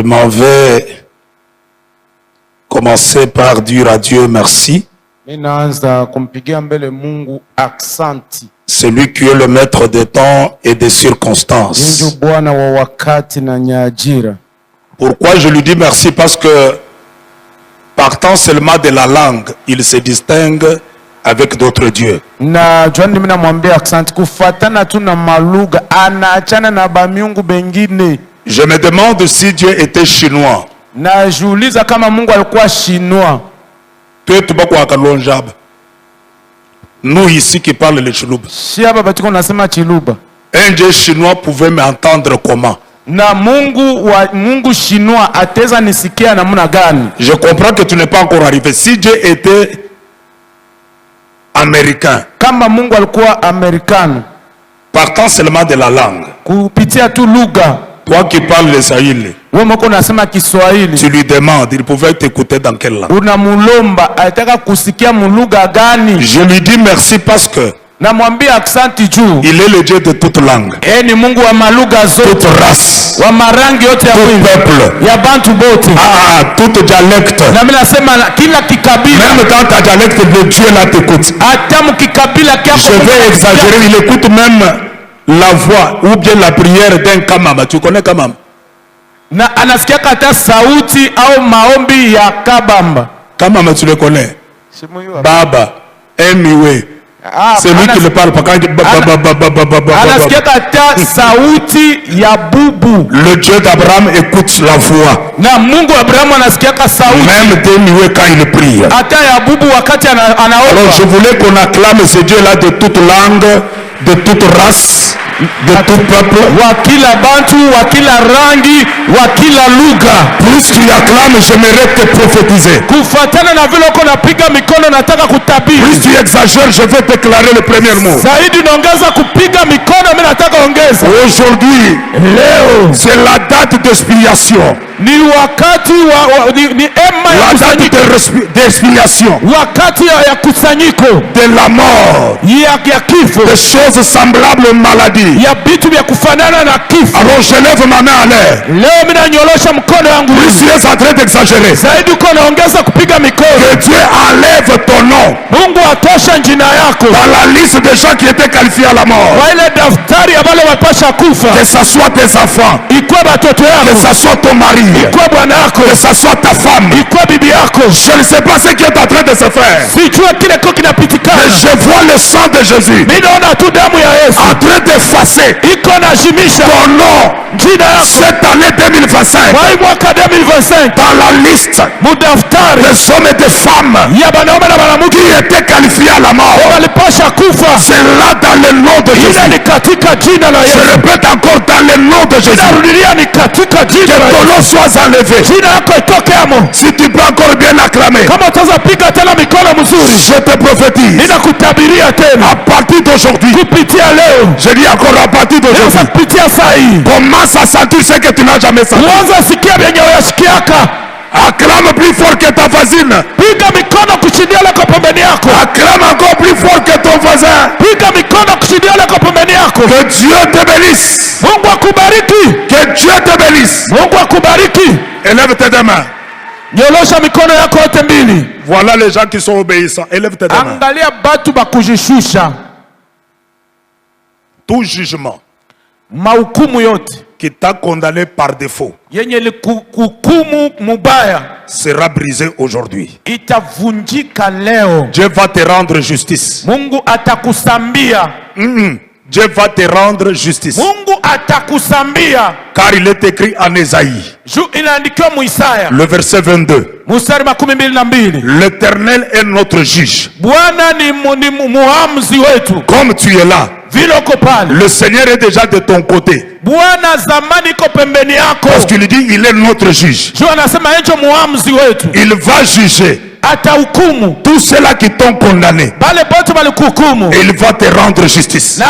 m'en vais commencer par dire à Dieu merci. C'est lui qui est le maître des temps et des circonstances. Pourquoi je lui dis merci? Parce que partant seulement de la langue, il se distingue avec d'autres dieux. Je me demande si Dieu était chinois. Nous ici qui parlons le Chiluba. Un Dieu chinois pouvait m'entendre comment? Je comprends que tu n'es pas encore arrivé. Si Dieu était américain, partant seulement de la langue, toi qui parles le Swahili, tu lui demandes, il pouvait t'écouter dans quelle langue? Je lui dis merci parce que il est le Dieu de toute langue, toute race, tout peuple, tout dialecte. Même dans ta dialecte, le Dieu là t'écoute. Je vais exagérer, il écoute même la voix ou bien la prière d'un Kamama. Tu connais Kamama? Kamama, tu le connais? Baba, Emiwe. C'est lui qui le parle. Le Dieu d'Abraham écoute la voix. Même d'Emiwe quand il prie. Alors je voulais qu'on acclame ce Dieu là de toute langue, de toute race, de tout peuple. Plus tu acclames, j'aimerais te prophétiser. Plus tu exagères, je vais déclarer le premier mot. Aujourd'hui, c'est la date d'expiation. La date d'expiation de la mort, des choses semblables aux maladies. Alors je lève ma main à l'air. Plus tu es en train d'exagérer, que Dieu enlève ton nom dans la liste des gens qui étaient qualifiés à la mort. Que ce soit tes enfants, que ce soit ton mari, que ce soit ta femme. Je ne sais pas ce qui est en train de se faire, mais je vois le sang de Jésus en train d'effacer ton nom cette année 2025 dans la liste des hommes et des femmes qui étaient qualifiés à la mort. C'est là dans le nom de Jésus. Je répète encore dans le nom de Jésus, que ton nom soit enlevé. Si tu peux encore bien acclamer, je te prophétise à partir d'aujourd'hui. Je dis encore à partir d'aujourd'hui, commence à sentir ce que tu n'as jamais senti. Acclame plus fort que ta voisine. Acclame encore plus fort que ton voisin. Que Dieu te bénisse. Que Dieu te bénisse. Élève tes deux mains. Voilà les gens qui sont obéissants. Élève tes deux mains. Tout jugement qui t'a condamné par défaut sera brisé aujourd'hui. Dieu va te rendre justice. Dieu va te rendre justice. Car il est écrit en Ésaïe, le verset 22. L'Éternel est notre juge. Comme tu es là, le Seigneur est déjà de ton côté. Parce qu'il dit il est notre juge. Il va juger tous ceux-là qui t'ont condamné. Et il va te rendre justice.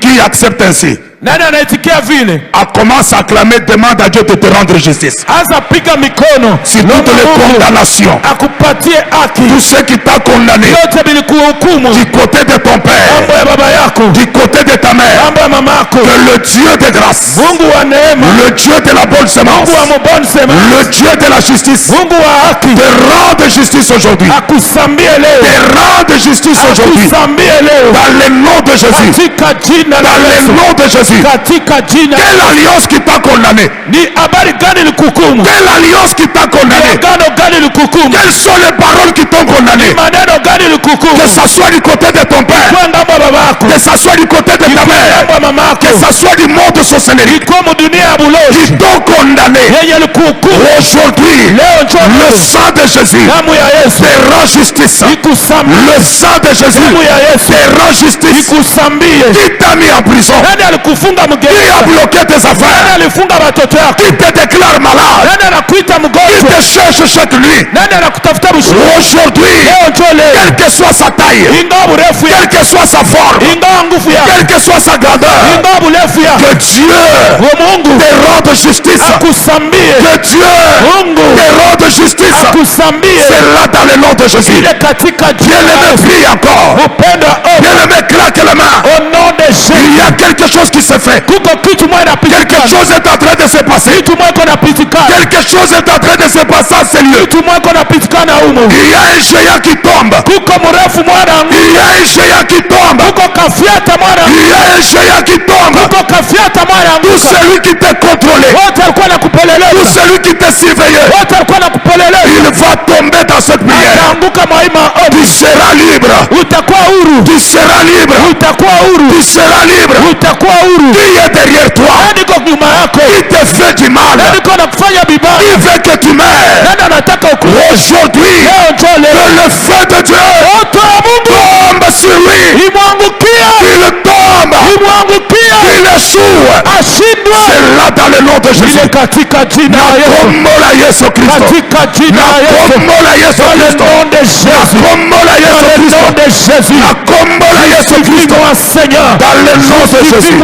Qui accepte ainsi? Nani anaitikia vile? Commence à clamer, demande à Dieu de te rendre justice. Anza piga mikono. Sur toutes les condamnations. Akupatie haki. Tout ce qui t'a condamné. Yote bilikuhukumu. Du côté de ton père. Mambo ya baba yako. Du côté de ta mère. Mambo ya mama yako. Que le Dieu de grâce. Mungu wa neema. Le Dieu de la bonne semence. Mungu wa bonne semence. Le Dieu de la justice. Mungu wa haki. Te rende justice aujourd'hui. Akusambie leo. Te rende justice aujourd'hui. Akusambie leo. Dans le nom de Jésus. Katika jina la Yesu. Dans le nom de Jésus. Katika jina. Quelle alliance qui t'a condamné? Ni habari gani likuhukumu? Quelle alliance qui t'a condamné? Agano gani likuhukumu? Quelles sont les paroles qui t'ont condamné? Ni maneno gani likuhukumu? Que ça soit du côté de ton père. Kwenda baba yako. Que ça soit du côté de ta mère. Que ça soit du monde sorcellerie. Comme dunia ya bulozi. Qui t'ont condamné. Yeye likuhukumu. Aujourd'hui, le sang de Jésus damu ya Yesu te rend justice. Ikusambie. Le sang de Jésus damu ya Yesu te rend justice. Ikusambie. Qui t'a mis en prison? Nani alikufunga mgeni? Qui a bloqué tes affaires? Nani alifunga watoto yako? Qui te déclare malade? Nani anakuita mgonjwa? Qui te cherche chaque nuit? Nani anakutafuta usiku? Aujourd'hui, quelle que soit sa taille, quelle que soit sa forme, quelle que soit sa grandeur, que Dieu te rende justice. Que Dieu te rende justice. C'est là dans le nom de Jésus. Bien-aimé, prie encore. Bien-aimé, claque les mains. Au nom de Jésus. Il y a quelque chose qui se fait. Quelque chose est en train de se passer. Quelque chose est en train de se passer à ces lieux. Il y a un géant qui tombe. Il y a un géant qui tombe. Il y a un géant qui tombe. Tout celui qui t'a contrôlé, tout celui qui t'a surveillé, il va tomber dans cette prière. Tu seras libre. Tu seras libre. Tu seras libre. Qui est derrière toi? Qui te fait du mal? Qui veut que tu meurs? Aujourd'hui, que le feu de Dieu tombe sur lui. Il tombe. Il échoue. C'est là dans le nom de Jésus. Nakombola Yesu Kristo. Nakombola Yesu Kristo. Nakombola Yesu Kristo. Nakombola Yesu Kristo. Dans le nom de Jésus.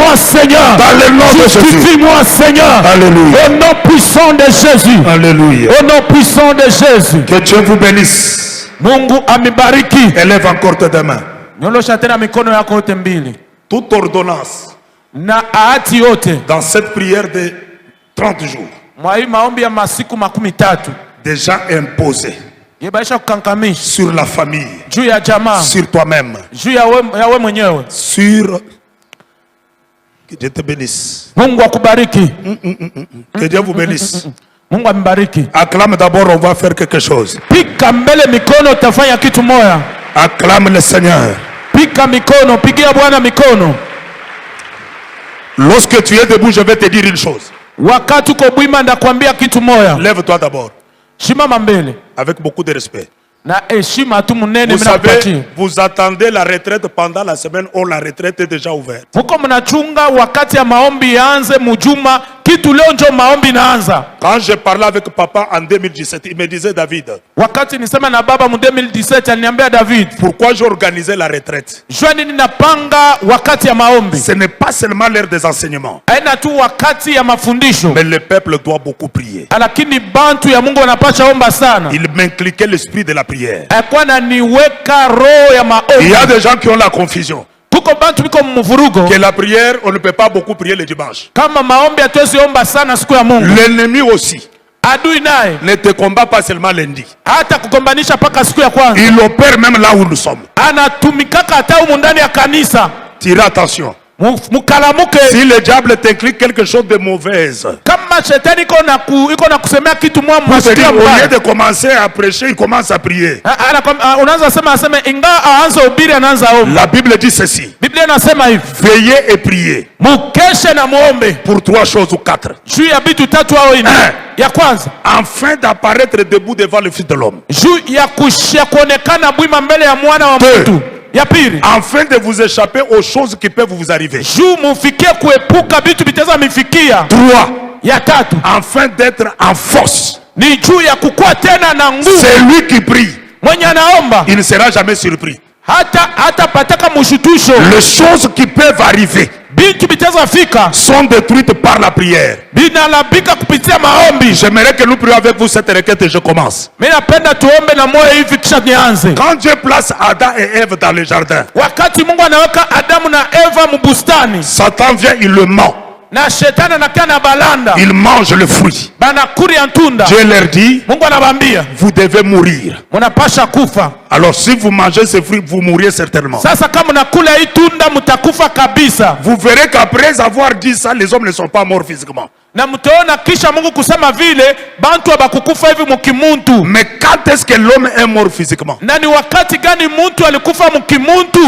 Dans le nom de Jésus. Justifie-moi, Seigneur. Alléluia. Au nom puissant de Jésus. Alléluia. Au nom puissant de Jésus. Que Dieu vous bénisse. Mungu amibariki. Élève encore tes deux mains. Nyolosha tena mikono yako yote mbili. Toute ordonnance na ahadi yote dans cette prière de 30 jours mwa hii maombi ya masiku 13 déjà imposée sur la famille, juu ya jamaa, sur toi-même, juu ya wewe mwenyewe, sur. Que Dieu te bénisse. Mungu akubariki. Que Dieu vous bénisse. Mungu ambariki. Acclame d'abord, on va faire quelque chose. Pika mbele mikono, tafanya kitu moja. Acclame le Seigneur. Pika mikono, pigia Bwana mikono. Lorsque tu es debout, je vais te dire une chose. Wakati uko bwima ndakwambia kitu moja. Lève-toi d'abord. Shimama mbele. Avec beaucoup de respect. Vous savez, vous attendez la retraite pendant la semaine où la retraite est déjà ouverte. Quand je parlais avec papa en 2017, il me disait David, pourquoi j'ai organisé la retraite? Ce n'est pas seulement l'heure des enseignements, mais le peuple doit beaucoup prier. Il m'inculquait l'esprit de la prière. Il y a des gens qui ont la confusion que la prière, on ne peut pas beaucoup prier le dimanche. L'ennemi aussi ne te combat pas seulement lundi. Il opère même là où nous sommes. Tire attention. Si le diable t'inculque quelque chose de mauvais, au lieu de commencer à prêcher, il commence à prier. La Bible dit ceci: veillez et priez pour 3 choses ou 4. Afin d'apparaître debout devant le Fils de l'homme. 2. Afin de vous échapper aux choses qui peuvent vous arriver. 3. Afin d'être en force. C'est lui qui prie. Il ne sera jamais surpris. Les choses qui peuvent arriver sont détruites par la prière. J'aimerais que nous prions avec vous cette requête et je commence. Quand Dieu place Adam et Ève dans le jardin, Satan vient, il le ment. Il mange le fruit. Dieu leur dit, vous devez mourir. Alors si vous mangez ce fruit, vous mourrez certainement. Vous verrez qu'après avoir dit ça, les hommes ne sont pas morts physiquement. Mais quand est-ce que l'homme est mort physiquement?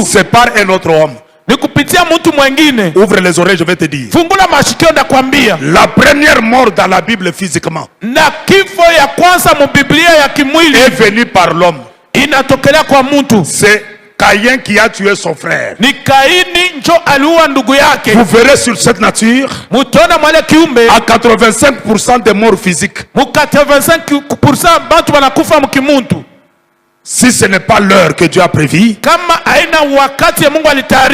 C'est par un autre homme. Ouvre les oreilles, je vais te dire. La première mort dans la Bible physiquement est venue par l'homme. C'est Caïn qui a tué son frère. Vous verrez sur cette nature, à 85% des morts physiques, si ce n'est pas l'heure que Dieu a prévue,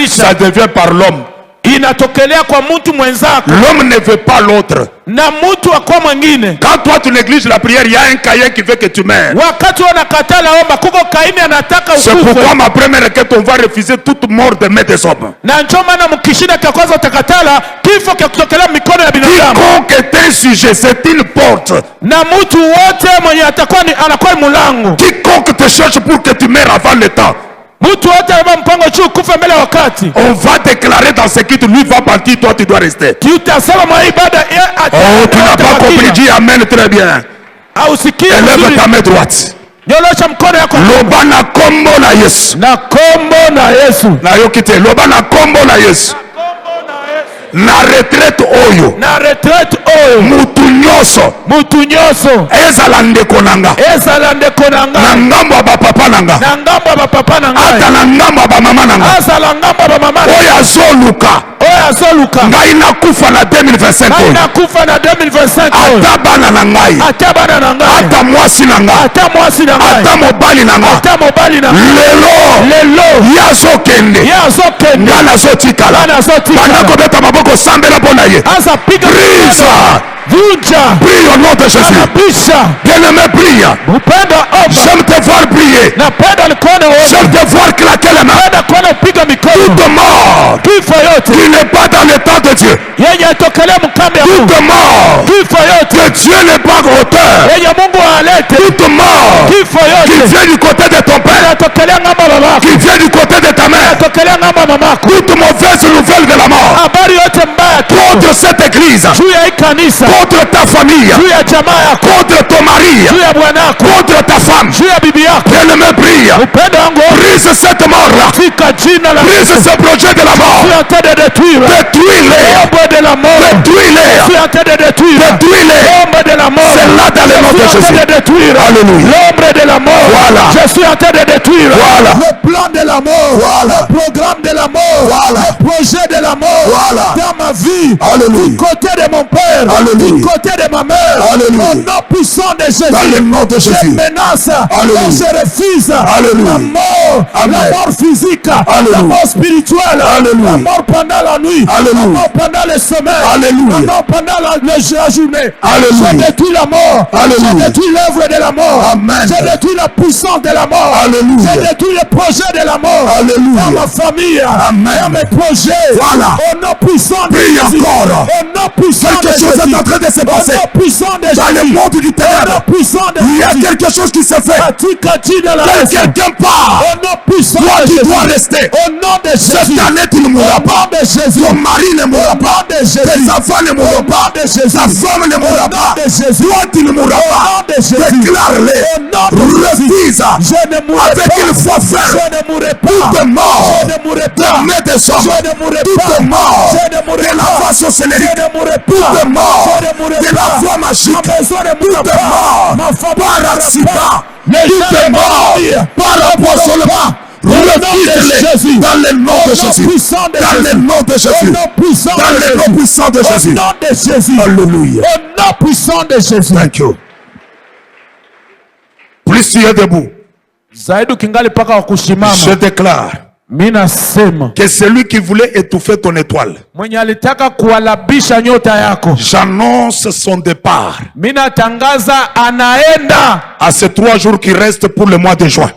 ça devient par l'homme. L'homme ne veut pas l'autre. Quand toi tu négliges la prière, il y a un Caïn qui veut que tu meurs. C'est pourquoi ma première requête, on va refuser toute mort de main des hommes. Quiconque est un sujet, c'est une porte. Quiconque te cherche pour que tu meurs avant le temps, on va déclarer dans ce qui lui va partir, toi tu dois rester. Oh, tu n'as pas compris, dis amen très bien. Élève ta main droite. Loba na kombo na Yesu. Na kombo na Yesu. Na yokite loba na kombo na Yesu. Na retraite oyo. Na retraite oyo. Mutu nyoso. Ezala ndeko nanga. Na ngambo ba papa nanga. Ata na ngambo ba mama nanga. Oya zoluka. Ngai nakufa na 2025 oyo. Ata bana na ngai. Ata mwasi na ngai. Ata mobali na ngai. Lelo. Yazokende. Nga nazotikala. Bandako beta maboko sambela pona ye. Brisa. Prie au nom de Jésus. Bien-aimé, prie. J'aime te voir prier. J'aime te voir claquer les mains. Toute mort qui n'est pas dans le temps de Dieu. Toute mort que Dieu n'est pas auteur. Toute mort qui vient du côté de ton père, qui vient du côté de ta mère. Toute mauvaise nouvelle de la mort contre cette église, contre ta famille, contre ton mari, contre ta femme. Bien-aimé, prie. Brise cette mort-là. Brise ce projet de la mort. Détruis-les. C'est là dans le nom de Jésus. Alléluia. L'ombre de la mort. Voilà. Je suis en train de détruire. Voilà. Le plan de la mort. Voilà. Le programme de la mort. Voilà. Le projet de la mort. Voilà. Dans ma vie. Alléluia. Du côté de mon père. Alléluia. Du côté de ma mère. Alléluia. Au nom puissant de Jésus. Dans le nom de Jésus. Je menace. Alléluia. Je refuse. Alléluia. La mort. Amen. La mort physique. Alléluia. La mort spirituelle. Alléluia. La mort pendant la nuit. Alléluia. La mort pendant le sommeil. Alléluia. La mort pendant la journée. Alléluia. Je détruis la mort. Alléluia. Je détruis l'œuvre de la mort. Amen. Je détruis la puissance de la mort. Alléluia. Je détruis le projet de la mort. Alléluia. Dans ma famille. Amen. Dans mes projets. Voilà. Au nom puissant de Jésus. Encore. Au nom puissant de Jésus. Quelque chose est en train de se passer. Au nom puissant de Jésus. Dans le monde du ténèbre. Il y a quelque chose qui se fait. Quelqu'un part. Au nom puissant de Jésus. Toi, tu dois rester. Au nom de Jésus. Cette année, tu ne mourras pas. Au nom de Jésus. Ton mari ne mourra pas. Tes enfants ne mourront pas. Ta femme ne mourra pas. Toi, tu ne mourras pas. Déclare-les. Refuse. Avec une foi ferme. Je ne mourrai pas. Toute mort. Je ne mourrai pas. De tes hommes. Je ne mourrai pas. Toute mort. Je ne mourrai pas. De la voix sorcellerie. Je ne mourrai pas. Toute mort. Je ne mourrai pas. De la voix magique. Toute mort. Par accident. Toute mort. Par empoisonnement. Refuse-les dans le nom de Jésus. Dans le nom de Jésus. Dans le nom puissant de Jésus. Au nom de Jésus. Alléluia. Au nom puissant de Jésus. Thank you. Plus tu es debout, Je déclare que celui qui voulait étouffer ton étoile, j'annonce son départ à ces 3 jours qui restent pour le mois de juin.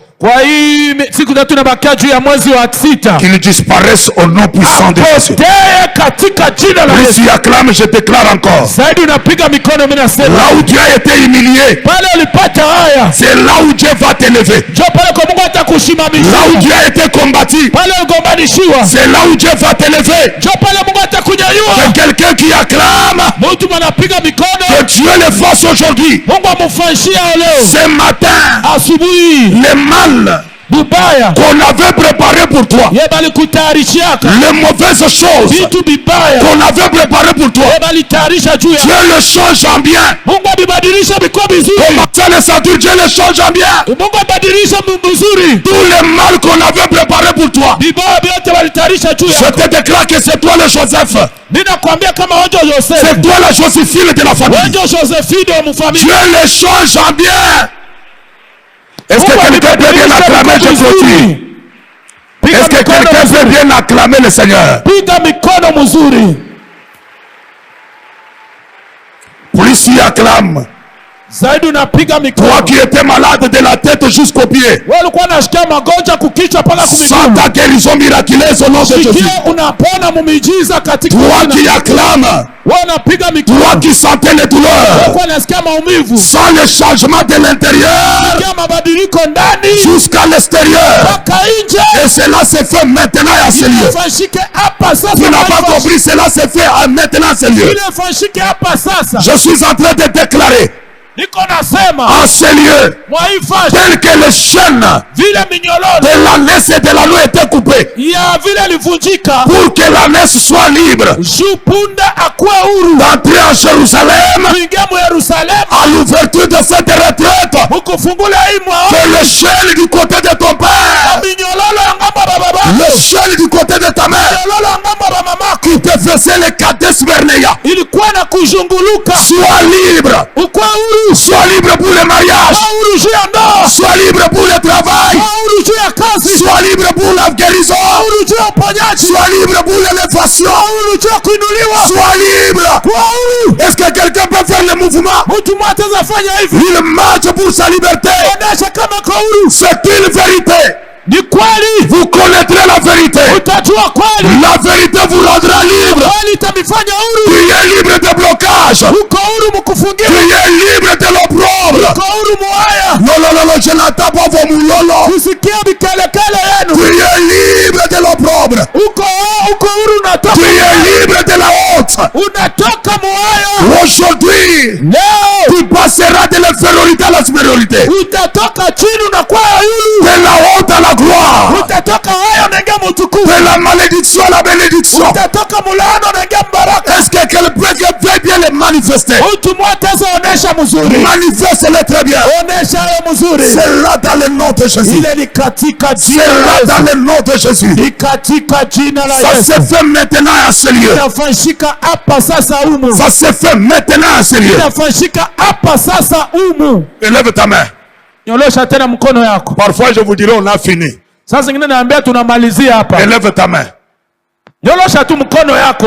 Qu'il disparaisse au nom puissant de Jésus. Si tu acclames, je déclare encore. Là où Dieu a été humilié, c'est là où Dieu va t'élever. Là où Dieu a été combattu, c'est là où Dieu va t'élever. Que quelqu'un qui acclame, que Dieu le fasse aujourd'hui. Ce matin, le mal qu'on avait préparé pour toi, les mauvaises choses qu'on avait préparé pour toi, Dieu le change en bien. Comment ça, les adultes, Dieu le change en bien. Tout le mal qu'on avait préparé pour toi, je te déclare que c'est toi le Joseph. C'est toi la Joséphine de la famille. Dieu le change en bien. Est-ce que quelqu'un peut bien acclamer Jésus? Est-ce que quelqu'un peut bien acclamer le Seigneur? Plus il acclame. Toi qui étais malade de la tête jusqu'aux pieds, sans ta guérison miraculeuse au nom de Jésus. Toi qui acclames, toi qui sentais les douleurs, sans le changement de l'intérieur jusqu'à l'extérieur, et cela se fait maintenant à ce lieu. Tu n'as pas compris, cela se fait maintenant à ce lieu. Je suis en train de déclarer en ce lieu, tel que les chaînes de la laisse et de l'anneau étaient coupées, pour que la laisse soit libre d'entrer en Jérusalem à l'ouverture de cette retraite, que le chaîne du côté de ton père, le chaîne du côté de ta mère, qui te faisait les Kadesh Barnea, soit libre. Sois libre pour le mariage. Sois libre pour le travail. Sois libre pour la guérison. Sois libre pour l'élévation. Sois libre. Est-ce que quelqu'un peut faire le mouvement? Il marche pour sa liberté. C'est une vérité. Vous connaîtrez la vérité. La vérité vous rendra libre. Tu es libre de blocage. Tu es libre de l'opprobre. Non, je n'entends pas vos moulolo. Tu es libre de l'opprobre. Tu es libre de la honte. Aujourd'hui, tu passeras de l'infériorité à la supériorité. De la honte à la gloire. De la malédiction à la bénédiction. Est-ce que quelqu'un peut bien les manifester? Manifeste-les très bien. C'est là dans le nom de Jésus. C'est là dans le nom de Jésus. Ça se fait maintenant à ce lieu. Ça se fait maintenant à ce lieu. Élève ta main. Parfois je vous dirai on a fini. Élève ta main.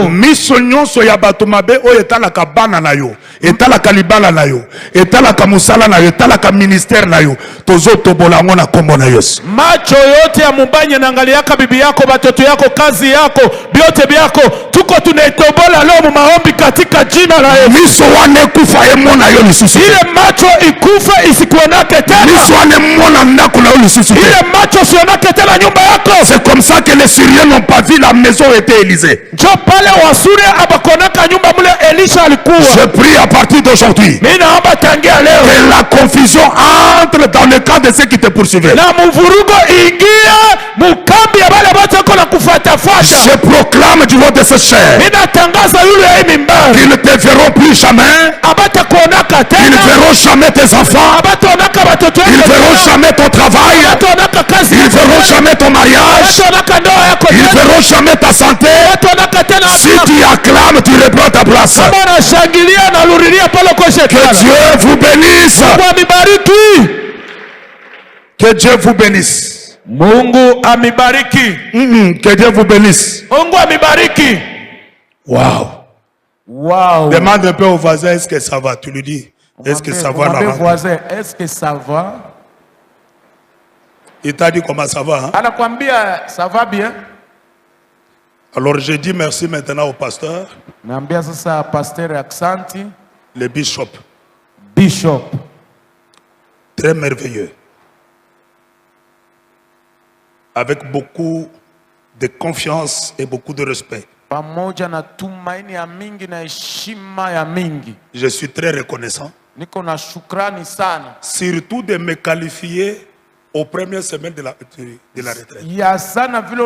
Miso nyonso ya bato mabe oyo etalaka bana na yo, etalaka libala na yo, etalaka musala na yo, etalaka ministère na yo, tozo tobola ngo na kombo na Yesu. Macho yote ya mubanye naangaliaka bibi yako, batoto yako, kazi yako, biote byako, tuko tunaitobola leo mu maombi katika jina la Yesu. Miso wane kufa emona yo lisusu. Ile macho ikufa isikuonake tena. Miso wane mona ndako na yo lisusu. Ile macho sionake tena nyumba yako. C'est comme ça que les Syriens n'ont pas vu la maison était Élisée. Je prie à partir d'aujourd'hui que la confusion entre dans le cas de ceux qui te poursuivaient. Je proclame du nom de ce chair qu'ils ne te verront plus jamais. Ils ne verront jamais tes enfants. Ils ne verront jamais ton travail. Ils ne verront jamais ton mariage. Ils ne verront jamais ta santé. Si tu acclames, tu reprends ta place. Que Dieu vous bénisse. Que Dieu vous bénisse. Mungu amibariki. Que Dieu vous bénisse. Mungu amibariki. Wow. Wow. Demande un peu au voisin, est-ce que ça va? Tu lui dis, est-ce que ça va là? Voisin, est-ce que ça va? Il t'a dit comment ça va, hein? Anakuambia ça va bien. Alors je dis merci maintenant au pasteur. Naambia sasa pasteur aksanti. Le bishop. Bishop. Très merveilleux. Avec beaucoup de confiance et beaucoup de respect. Pamoja na tumaini ya mingi na heshima ya mingi. Je suis très reconnaissant. Niko na shukrani sana. Surtout de me qualifier aux premières semaines de la retraite. Ya sana vile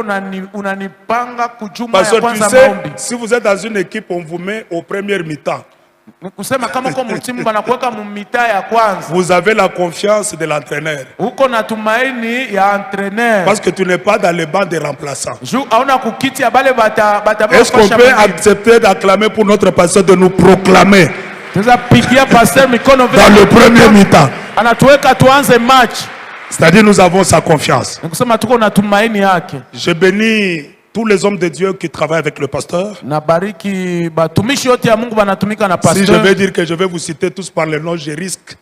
unanipanga kujuma Parce ya que kwanza tu sais, maombi. si vous êtes dans une équipe, on vous met aux premières mi-temps. Nikusema kama uko mtimu banakuweka mumita ya kwanza. Vous avez la confiance de l'entraîneur. Uko na tumaini ya entraîneur. Parce que tu n'es pas dans le banc des remplaçants. Est-ce qu'on peut accepter d'acclamer pour notre pasteur de nous proclamer dans le premier mi-temps? C'est-à-dire nous avons sa confiance. Je bénis tous les hommes de Dieu qui travaillent avec le pasteur. Si je vais dire que je vais vous citer tous par le nom, je risque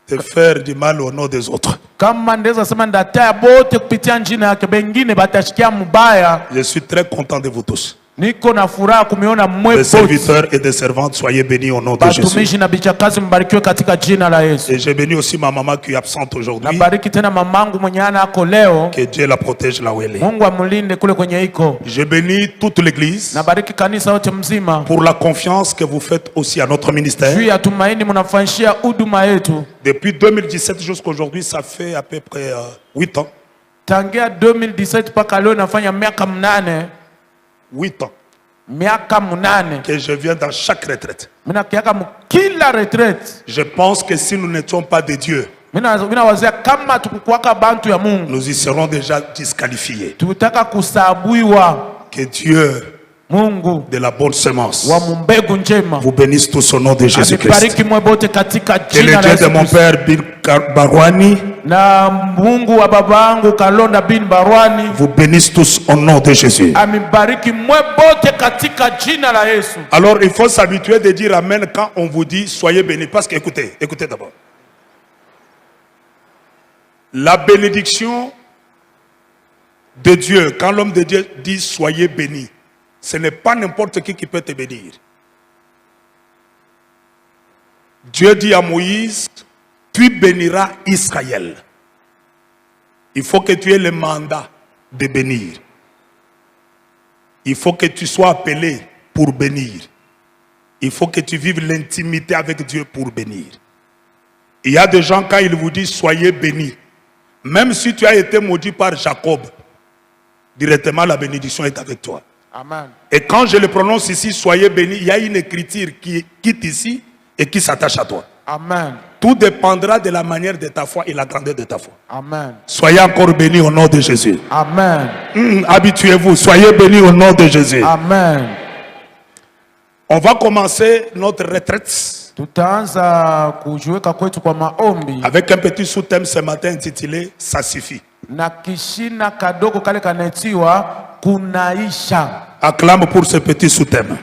de faire du mal au nom des autres. Je suis très content de vous tous. Des serviteurs et des servantes, soyez bénis au nom de Jésus. Et je bénis aussi ma maman qui est absente aujourd'hui. Que Dieu la protège là où elle est. Je bénis toute l'église pour la confiance que vous faites aussi à notre ministère. Depuis 2017 jusqu'à aujourd'hui, ça fait à peu près 8 ans. 8 ans que je viens dans chaque retraite. Je pense que si nous n'étions pas de Dieu, nous y serons déjà disqualifiés. Que Dieu de la bonne semence vous bénisse tous au nom de Jésus-Christ. Que le Dieu de mon père Bin Barwani vous bénisse tous au nom de Jésus. Alors il faut s'habituer de dire Amen quand on vous dit soyez bénis. Parce que écoutez d'abord. La bénédiction de Dieu, quand l'homme de Dieu dit soyez bénis, ce n'est pas n'importe qui peut te bénir. Dieu dit à Moïse, tu béniras Israël. Il faut que tu aies le mandat de bénir. Il faut que tu sois appelé pour bénir. Il faut que tu vives l'intimité avec Dieu pour bénir. Il y a des gens, quand ils vous disent soyez bénis, même si tu as été maudit par Jacob, directement la bénédiction est avec toi. Amen. Et quand je le prononce ici, soyez bénis, il y a une écriture qui quitte ici et qui s'attache à toi. Amen. Tout dépendra de la manière de ta foi et la grandeur de ta foi. Amen. Soyez encore bénis au nom de Jésus. Amen. Habituez-vous, soyez bénis au nom de Jésus. Amen. On va commencer notre retraite avec un petit sous-thème ce matin intitulé « Ça suffit ». Acclame pour ce petit sous-thème.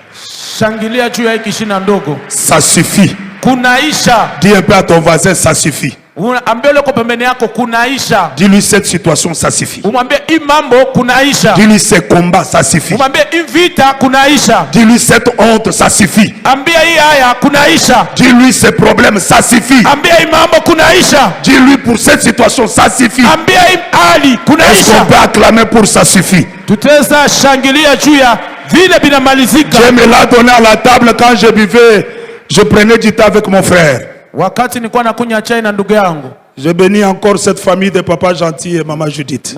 Ça suffit. Dis un peu à ton voisin, ça suffit. Dis-lui cette situation, ça suffit. Dis-lui ces combats, ça suffit. Dis-lui cette honte, ça suffit. Dis-lui ces problèmes, ça suffit. Dis-lui pour cette situation, ça suffit. Est-ce qu'on peut acclamer pour ça suffit? Dieu me l'a donné à la table quand je buvais, je prenais du thé avec mon frère. Je bénis encore cette famille de papa gentil et maman Judith.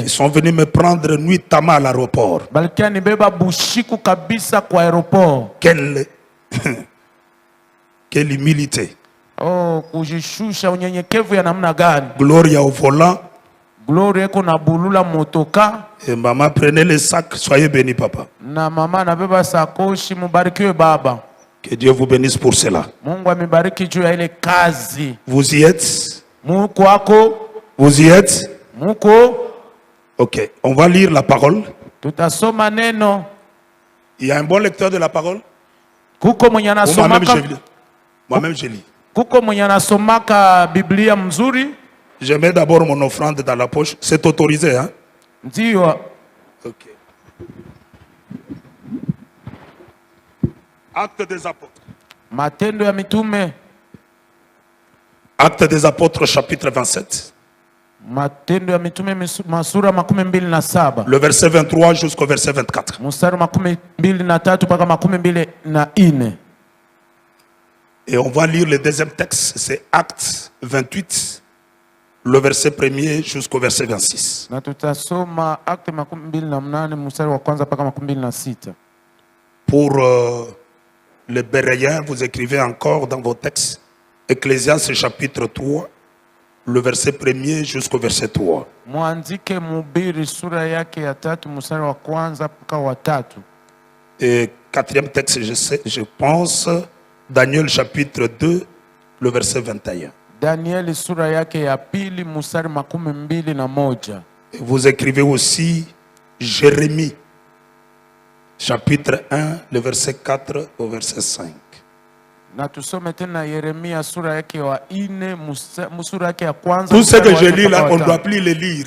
Ils sont venus me prendre nuitamment à l'aéroport. Quelle humilité. Gloria au volant. Et maman prenait les sacs. Soyez bénis, papa. Que Dieu vous bénisse pour cela. Mungu amebariki juu ya ile kazi. Vous y êtes? Muko wako? Vous y êtes? Muko? Ok, on va lire la parole. Tutasoma neno. Il y a un bon lecteur de la parole? Kuko mwenye anasomaka. Moi-même je lis. Kuko mwenye anasomaka Biblia mzuri. Je mets d'abord mon offrande dans la poche. C'est autorisé, hein? Ndio. Ok. Acte des apôtres. Matendo ya mitume. Acte des apôtres chapitre 27. Matendo ya mitume masura 27. Le verset 23 jusqu'au verset 24. Mstari 23 mpaka 24. Et on va lire le deuxième texte, c'est Acte 28, le verset 1er jusqu'au verset 26. Na tutasoma Acte 28 mstari wa kwanza mpaka 26. Pour les Béréens, vous écrivez encore dans vos textes Ecclésiaste chapitre 3, le verset 1er jusqu'au verset 3. Muandike Mhubiri sura yake ya 3 mstari wa kwanza mpaka wa 3. Et quatrième texte, je pense, Daniel chapitre 2, le verset 21. Daniel sura yake ya 2 mstari 21. Et vous écrivez aussi Jérémie chapitre 1, le verset 4 au verset 5. Na tusome tena Yeremia sura yake wa 4 sura yake ya kwanza. Tout ce que je lis là, on ne doit plus le lire.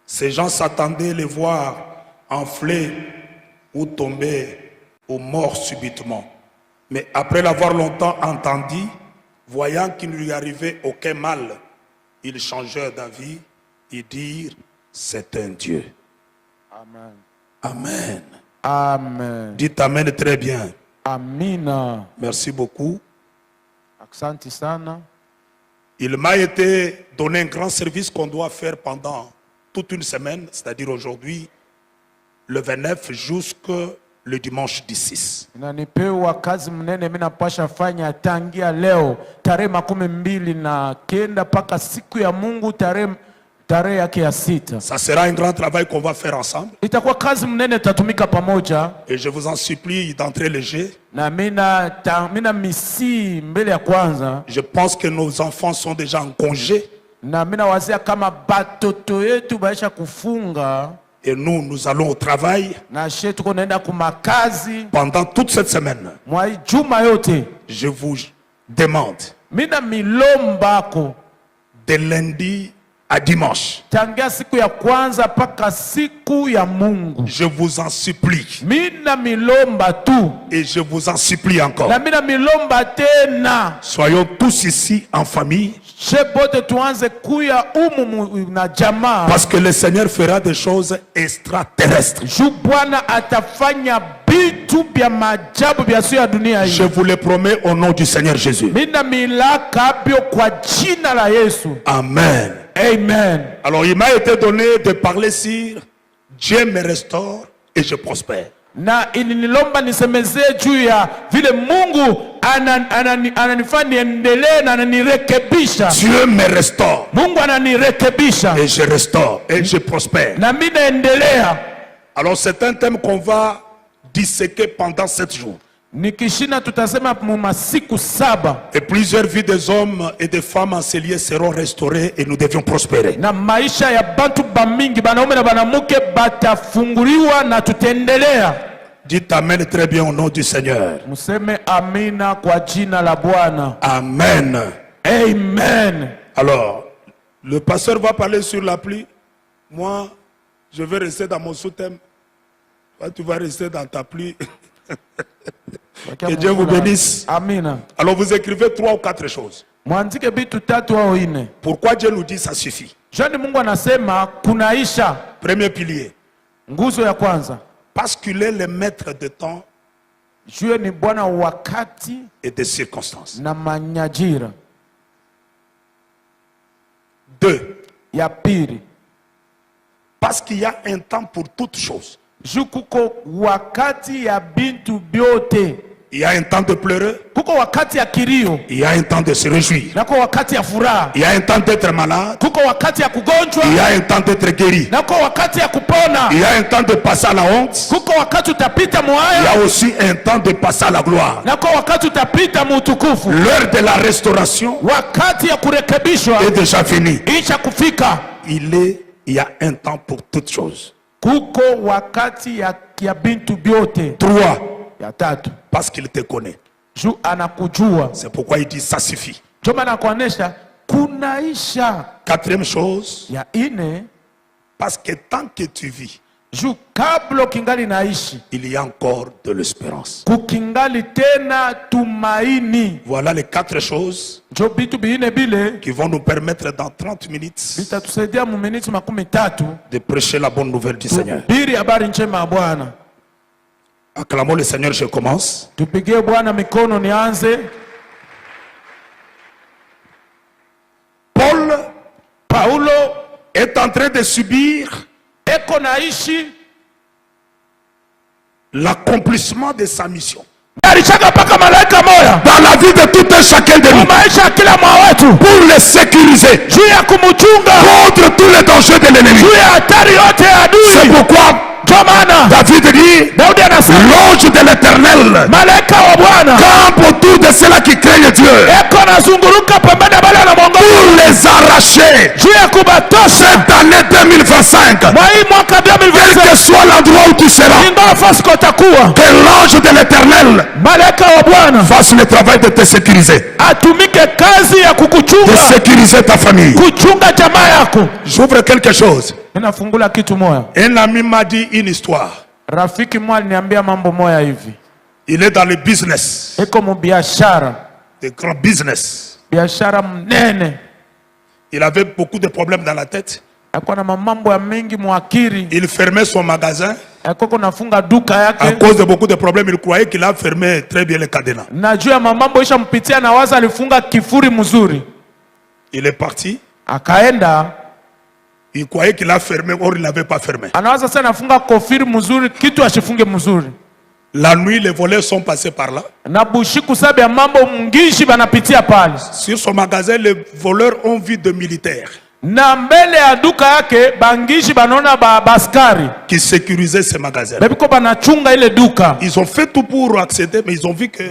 Ces gens s'attendaient à les voir enfler ou tomber ou morts subitement. Mais après l'avoir longtemps entendu, voyant qu'il ne lui arrivait aucun mal, ils changèrent d'avis et dirent, c'est un Dieu. Amen. Amen. Amen. Dites Amen très bien. Amina. Merci beaucoup. Asante sana. Il m'a été donné un grand service qu'on doit faire pendant toute une semaine, c'est-à-dire aujourd'hui, le 29 jusqu'au dimanche 16. Inanipewa kazi mnene mimi napasha fanya tangia leo tarehe 29 paka siku ya Mungu tarehe tarehe yake ya 6. Ça sera un grand travail qu'on va faire ensemble. Itakuwa kazi mnene tatumika pamoja. Et je vous en supplie d'entrer léger. Na mina misi mbele ya kwanza. Je pense que nos enfants sont déjà en congé. Na mina wazia kama batoto yetu baisha kufunga. Et nous allons au travail. Na shetu kunaenda kumakazi. Pendant toute cette semaine. Mwai juma yote. Je vous demande. Mina milombako. De lundi à dimanche. Tangia siku ya kwanza paka siku ya Mungu. Je vous en supplie. Mina milomba tu. Et je vous en supplie encore. Na mina milomba tena. Soyons tous ici en famille. Parce que le Seigneur fera des choses extraterrestres. Je vous le promets au nom du Seigneur Jésus. Amen. Amen. Alors il m'a été donné de parler sur Dieu me restaure et je prospère. Na ilinilomba nisemezee juu ya vile Mungu ananifanya niendelee na ananirekebisha. Dieu me restaure. Mungu ananirekebisha. Et je restaure et je prospère. Na mimi naendelea. Alors c'est un thème qu'on va disséquer pendant 7 jours. Nikishina tutasema masiku 7. Et plusieurs vies des hommes et des femmes en ces lieux seront restaurées et nous devions prospérer. Na maisha ya bantu bamingi banaume na banamuke batafunguliwa na tutaendelea. Dites amen très bien au nom du Seigneur. Museme amina kwa jina la Bwana. Amen. Amen. Alors, le pasteur va parler sur la pluie. Moi, je vais rester dans mon sous-thème. Toi, tu vas rester dans ta pluie. Que Dieu vous bénisse. Amina. Alors vous écrivez 3 ou 4 choses. Pourquoi Dieu nous dit ça suffit? Premier pilier. Parce qu'il est le maître de temps et des circonstances. 2. Parce qu'il y a un temps pour toutes choses. Il y a un temps de pleurer. Il y a un temps de se réjouir. Il y a un temps d'être malade. Il y a un temps d'être guéri. Il y a un temps de passer à la honte. Il y a aussi un temps de passer à la gloire. L'heure de la restauration est déjà finie. Il y a un temps pour toutes choses. 3. Parce qu'il te connaît. C'est pourquoi il dit ça suffit. 4e chose. Parce que tant que tu vis, il y a encore de l'espérance. Voilà les 4 choses qui vont nous permettre dans 30 minutes de prêcher la bonne nouvelle du Seigneur. Acclamons le Seigneur, je commence. Paulo est en train de subir l'accomplissement de sa mission. Dans la vie de tout un chacun de nous. Pour le sécuriser contre tous les dangers de l'ennemi. C'est pourquoi David dit, l'ange de l'Éternel campe autour de ceux-là qui craignent Dieu pour les arracher. Cette année 2025, quel que soit l'endroit où tu seras, que l'ange de l'Éternel fasse le travail de te sécuriser, de sécuriser ta famille. J'ouvre quelque chose. Un ami m'a dit une histoire. Il est dans le business. De grand business. Il avait beaucoup de problèmes dans la tête. Il fermait son magasin. À cause de beaucoup de problèmes, il croyait qu'il a fermé très bien le cadenas. Il est parti. Il croyait qu'il a fermé, or il n'avait pas fermé. La nuit, les voleurs sont passés par là. Sur son magasin, les voleurs ont vu de militaires. Na mbele ya duka yake bangishi banona baskari qui sécurisaient ces magasins. bebiko banachunga ile duka. Ils ont fait tout pour accéder, mais ils ont vu que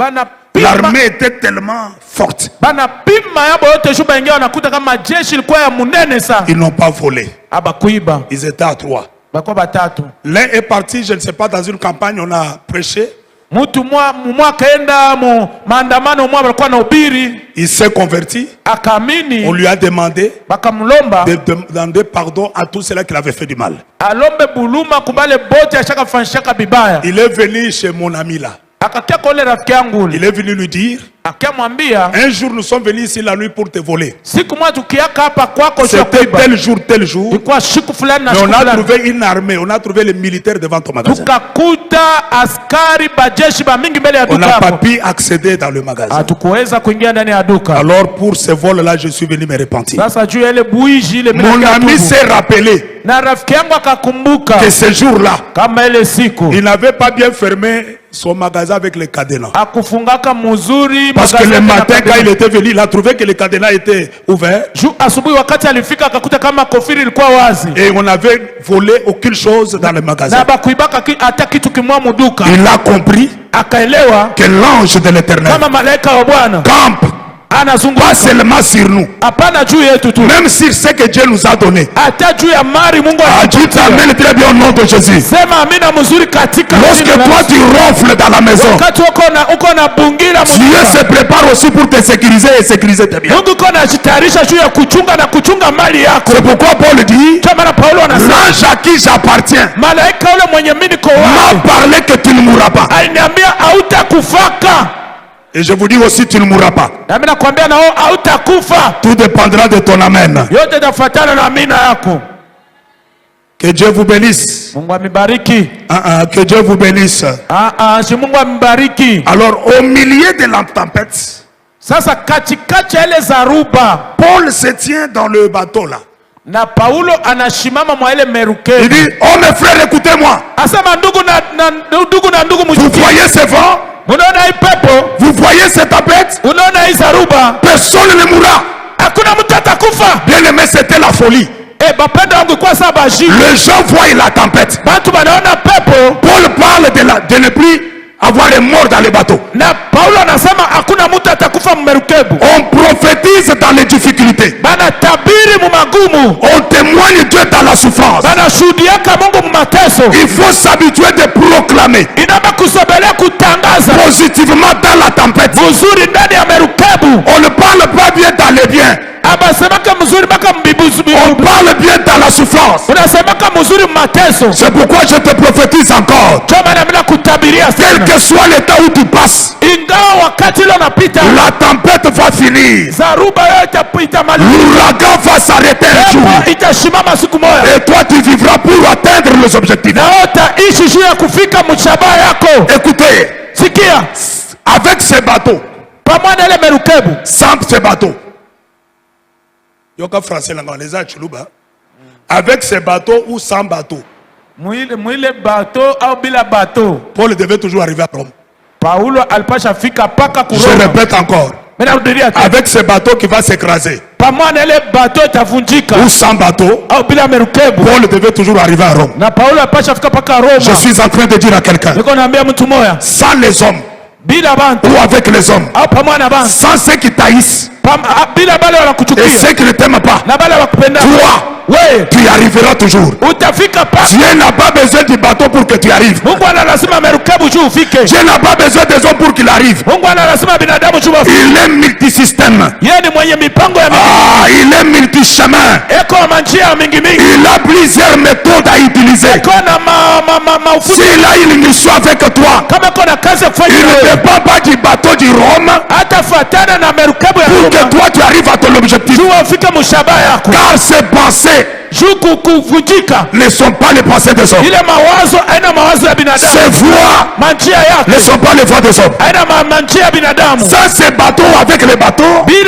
l'armée était tellement forte. Banapima yabo yote shuba ingia wanakuta kama jeshi ilikuwa ya munene sana. Ils n'ont pas volé. Abakuiba. Ils étaient à 3. Bako batatu. L'un est parti, je ne sais pas, dans une campagne, on a prêché. Mutu mwa kaenda mu maandamano mwa walikuwa na ubiri. Il s'est converti. Akamini. On lui a demandé bakamlomba de demander pardon à tous ceux-là qui l'avaient fait du mal. Alombe buluma kubale bote ashaka fanshaka bibaya. Il est venu chez mon ami là. Akakia kole rafiki yangu. Il est venu lui dire, un jour nous sommes venus ici la nuit pour te voler. C'était tel jour. Mais on a trouvé une armée, on a trouvé les militaires devant ton magasin. On n'a pas pu accéder dans le magasin. Alors pour ce vol-là, je suis venu me repentir. Mon ami s'est rappelé que ce jour-là, il n'avait pas bien fermé son magasin avec les cadenas. Parce que le matin, quand il était venu, il a trouvé que les cadenas étaient ouverts. Et on n'avait volé aucune chose dans le magasin. Il a compris que l'ange de l'Éternel campe pas seulement sur nous, même sur ce que Dieu nous a donné. Dieu t'amène très bien au nom de Jésus. Lorsque toi tu ronfles dans la maison, Dieu se prépare aussi pour te sécuriser et sécuriser tes biens. C'est pourquoi Paul dit, l'ange à qui j'appartiens m'a parlé que tu ne mourras pas. Et je vous dis aussi, tu ne mourras pas. Tout dépendra de ton amen. Que Dieu vous bénisse. Que Dieu vous bénisse. Alors, au milieu de la tempête, Paul se tient dans le bateau là. Il dit, oh mes frères, écoutez-moi. Vous voyez ce vent? Vous voyez cette tempête? Personne ne mourra. Bien aimé, c'était la folie. Les gens voient la tempête. Paul parle de ne plus avoir les morts dans les bateaux. On prophétise dans les difficultés. On témoigne Dieu dans la souffrance. Il faut s'habituer de proclamer positivement dans la tempête. On ne parle pas bien dans les biens. On parle bien dans la souffrance. C'est pourquoi je te prophétise encore. Quel que soit l'état où tu passes, la tempête va finir. L'ouragan va s'arrêter un jour. Et toi tu vivras pour atteindre les objectifs. Écoutez, avec ces bateaux, sans ces bateaux, avec ces bateaux ou sans bateaux, Paul devait toujours arriver à Rome. Je répète encore, avec ces bateaux qui va s'écraser ou sans bateau, Paul devait toujours arriver à Rome. Je suis en train de dire à quelqu'un, sans les hommes ou avec les hommes, sans ceux qui taillissent et ceux qui ne t'aiment pas, toi tu y arriveras toujours. Dieu n'a pas besoin du bateau pour que tu y arrives. Dieu n'a pas besoin des hommes pour qu'il arrive. Il est multisystème. Il est multichemin. Il a plusieurs méthodes à utiliser. S'il a une mission avec toi, il ne dépend pas du bateau du Rome pour que toi tu arrives à ton objectif. Car ses pensées ne sont pas les pensées des hommes. Ses voies ne sont pas les voies des hommes. Sans ces bateaux, avec les bateaux, Paul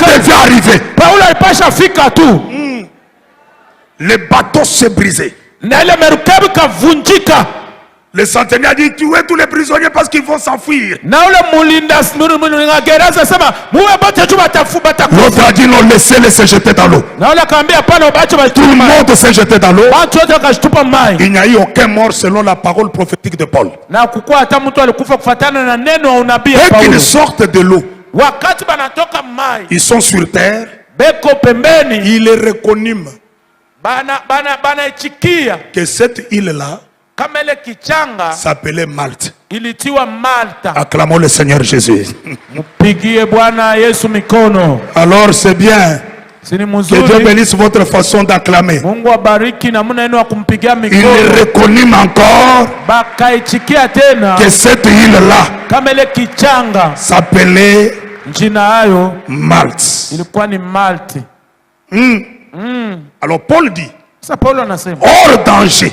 devait arriver. Le bateau s'est brisé. Le Le centenier a dit, tuez tous les prisonniers parce qu'ils vont s'enfuir. L'autre L'autre a dit, non, laissez-les se jeter dans l'eau. Tout le monde s'est jeté dans l'eau. Il n'y a eu aucun mort selon la parole prophétique de Paul. Dès qu'ils sortent de l'eau, ils sont sur terre. Il est reconnu que cette île-là s'appelait Malte. Acclamons le Seigneur Jésus. Alors c'est bien. Que Dieu bénisse votre façon d'acclamer. Il est reconnu encore que cette île-là s'appelait Malte. Alors Paul dit hors danger.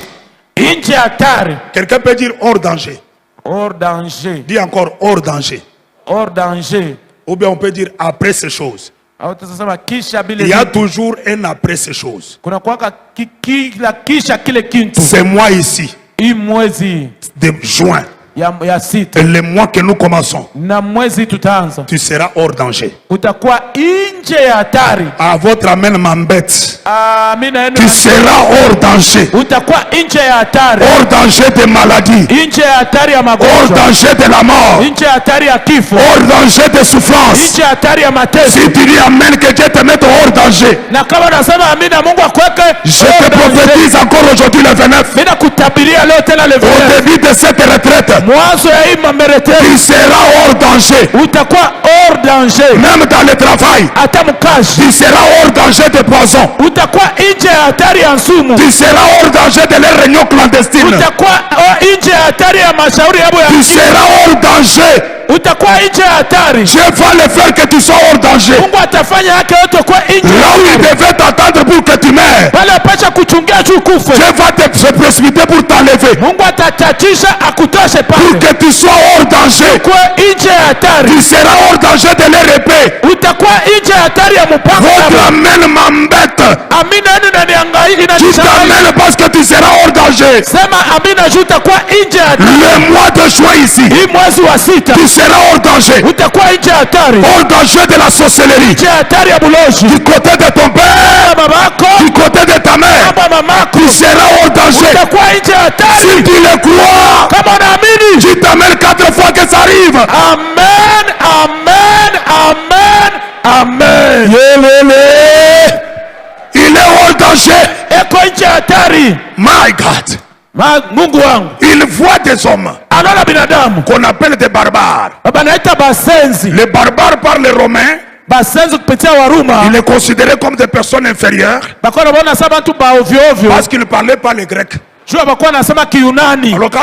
Quelqu'un peut dire hors danger. Hors danger. Dis encore hors danger. Hors danger. Ou bien on peut dire après ces choses. Il y a toujours un après ces choses. C'est moi ici. De juin. Et le mois que nous commençons, tu seras hors danger. À votre amen m'embête. Tu seras hors danger. Hors danger de maladie. Hors danger de la mort. Hors danger de souffrance. Si tu dis amen, que Dieu te mette hors danger. Je te prophétise encore aujourd'hui le 29. Au début de cette retraite, tu seras hors danger. Même dans le travail, tu seras hors danger de poison. Tu seras hors danger de les réunions clandestines. Tu seras hors danger. Dieu va le faire que tu sois hors danger. Là où il devait t'attendre pour que tu meurs, Dieu va se précipiter pour t'enlever. Pour que tu sois hors danger. Tu seras hors danger de les épées. Votre amen m'embête. Tu t'amènes parce que tu seras hors danger. Le mois de juin ici, tu seras hors danger. Hors danger de la sorcellerie. Du côté de ton père, du côté de ta mère, tu seras hors danger. Si tu le crois, tu t'amènes 4 fois que ça arrive. Amen, amen, amen, amen. Il est hors danger. My God. Il voit des hommes qu'on appelle des barbares. Les barbares par les Romains, il est considéré comme des personnes inférieures parce qu'ils ne parlaient pas les Grecs. Alors quand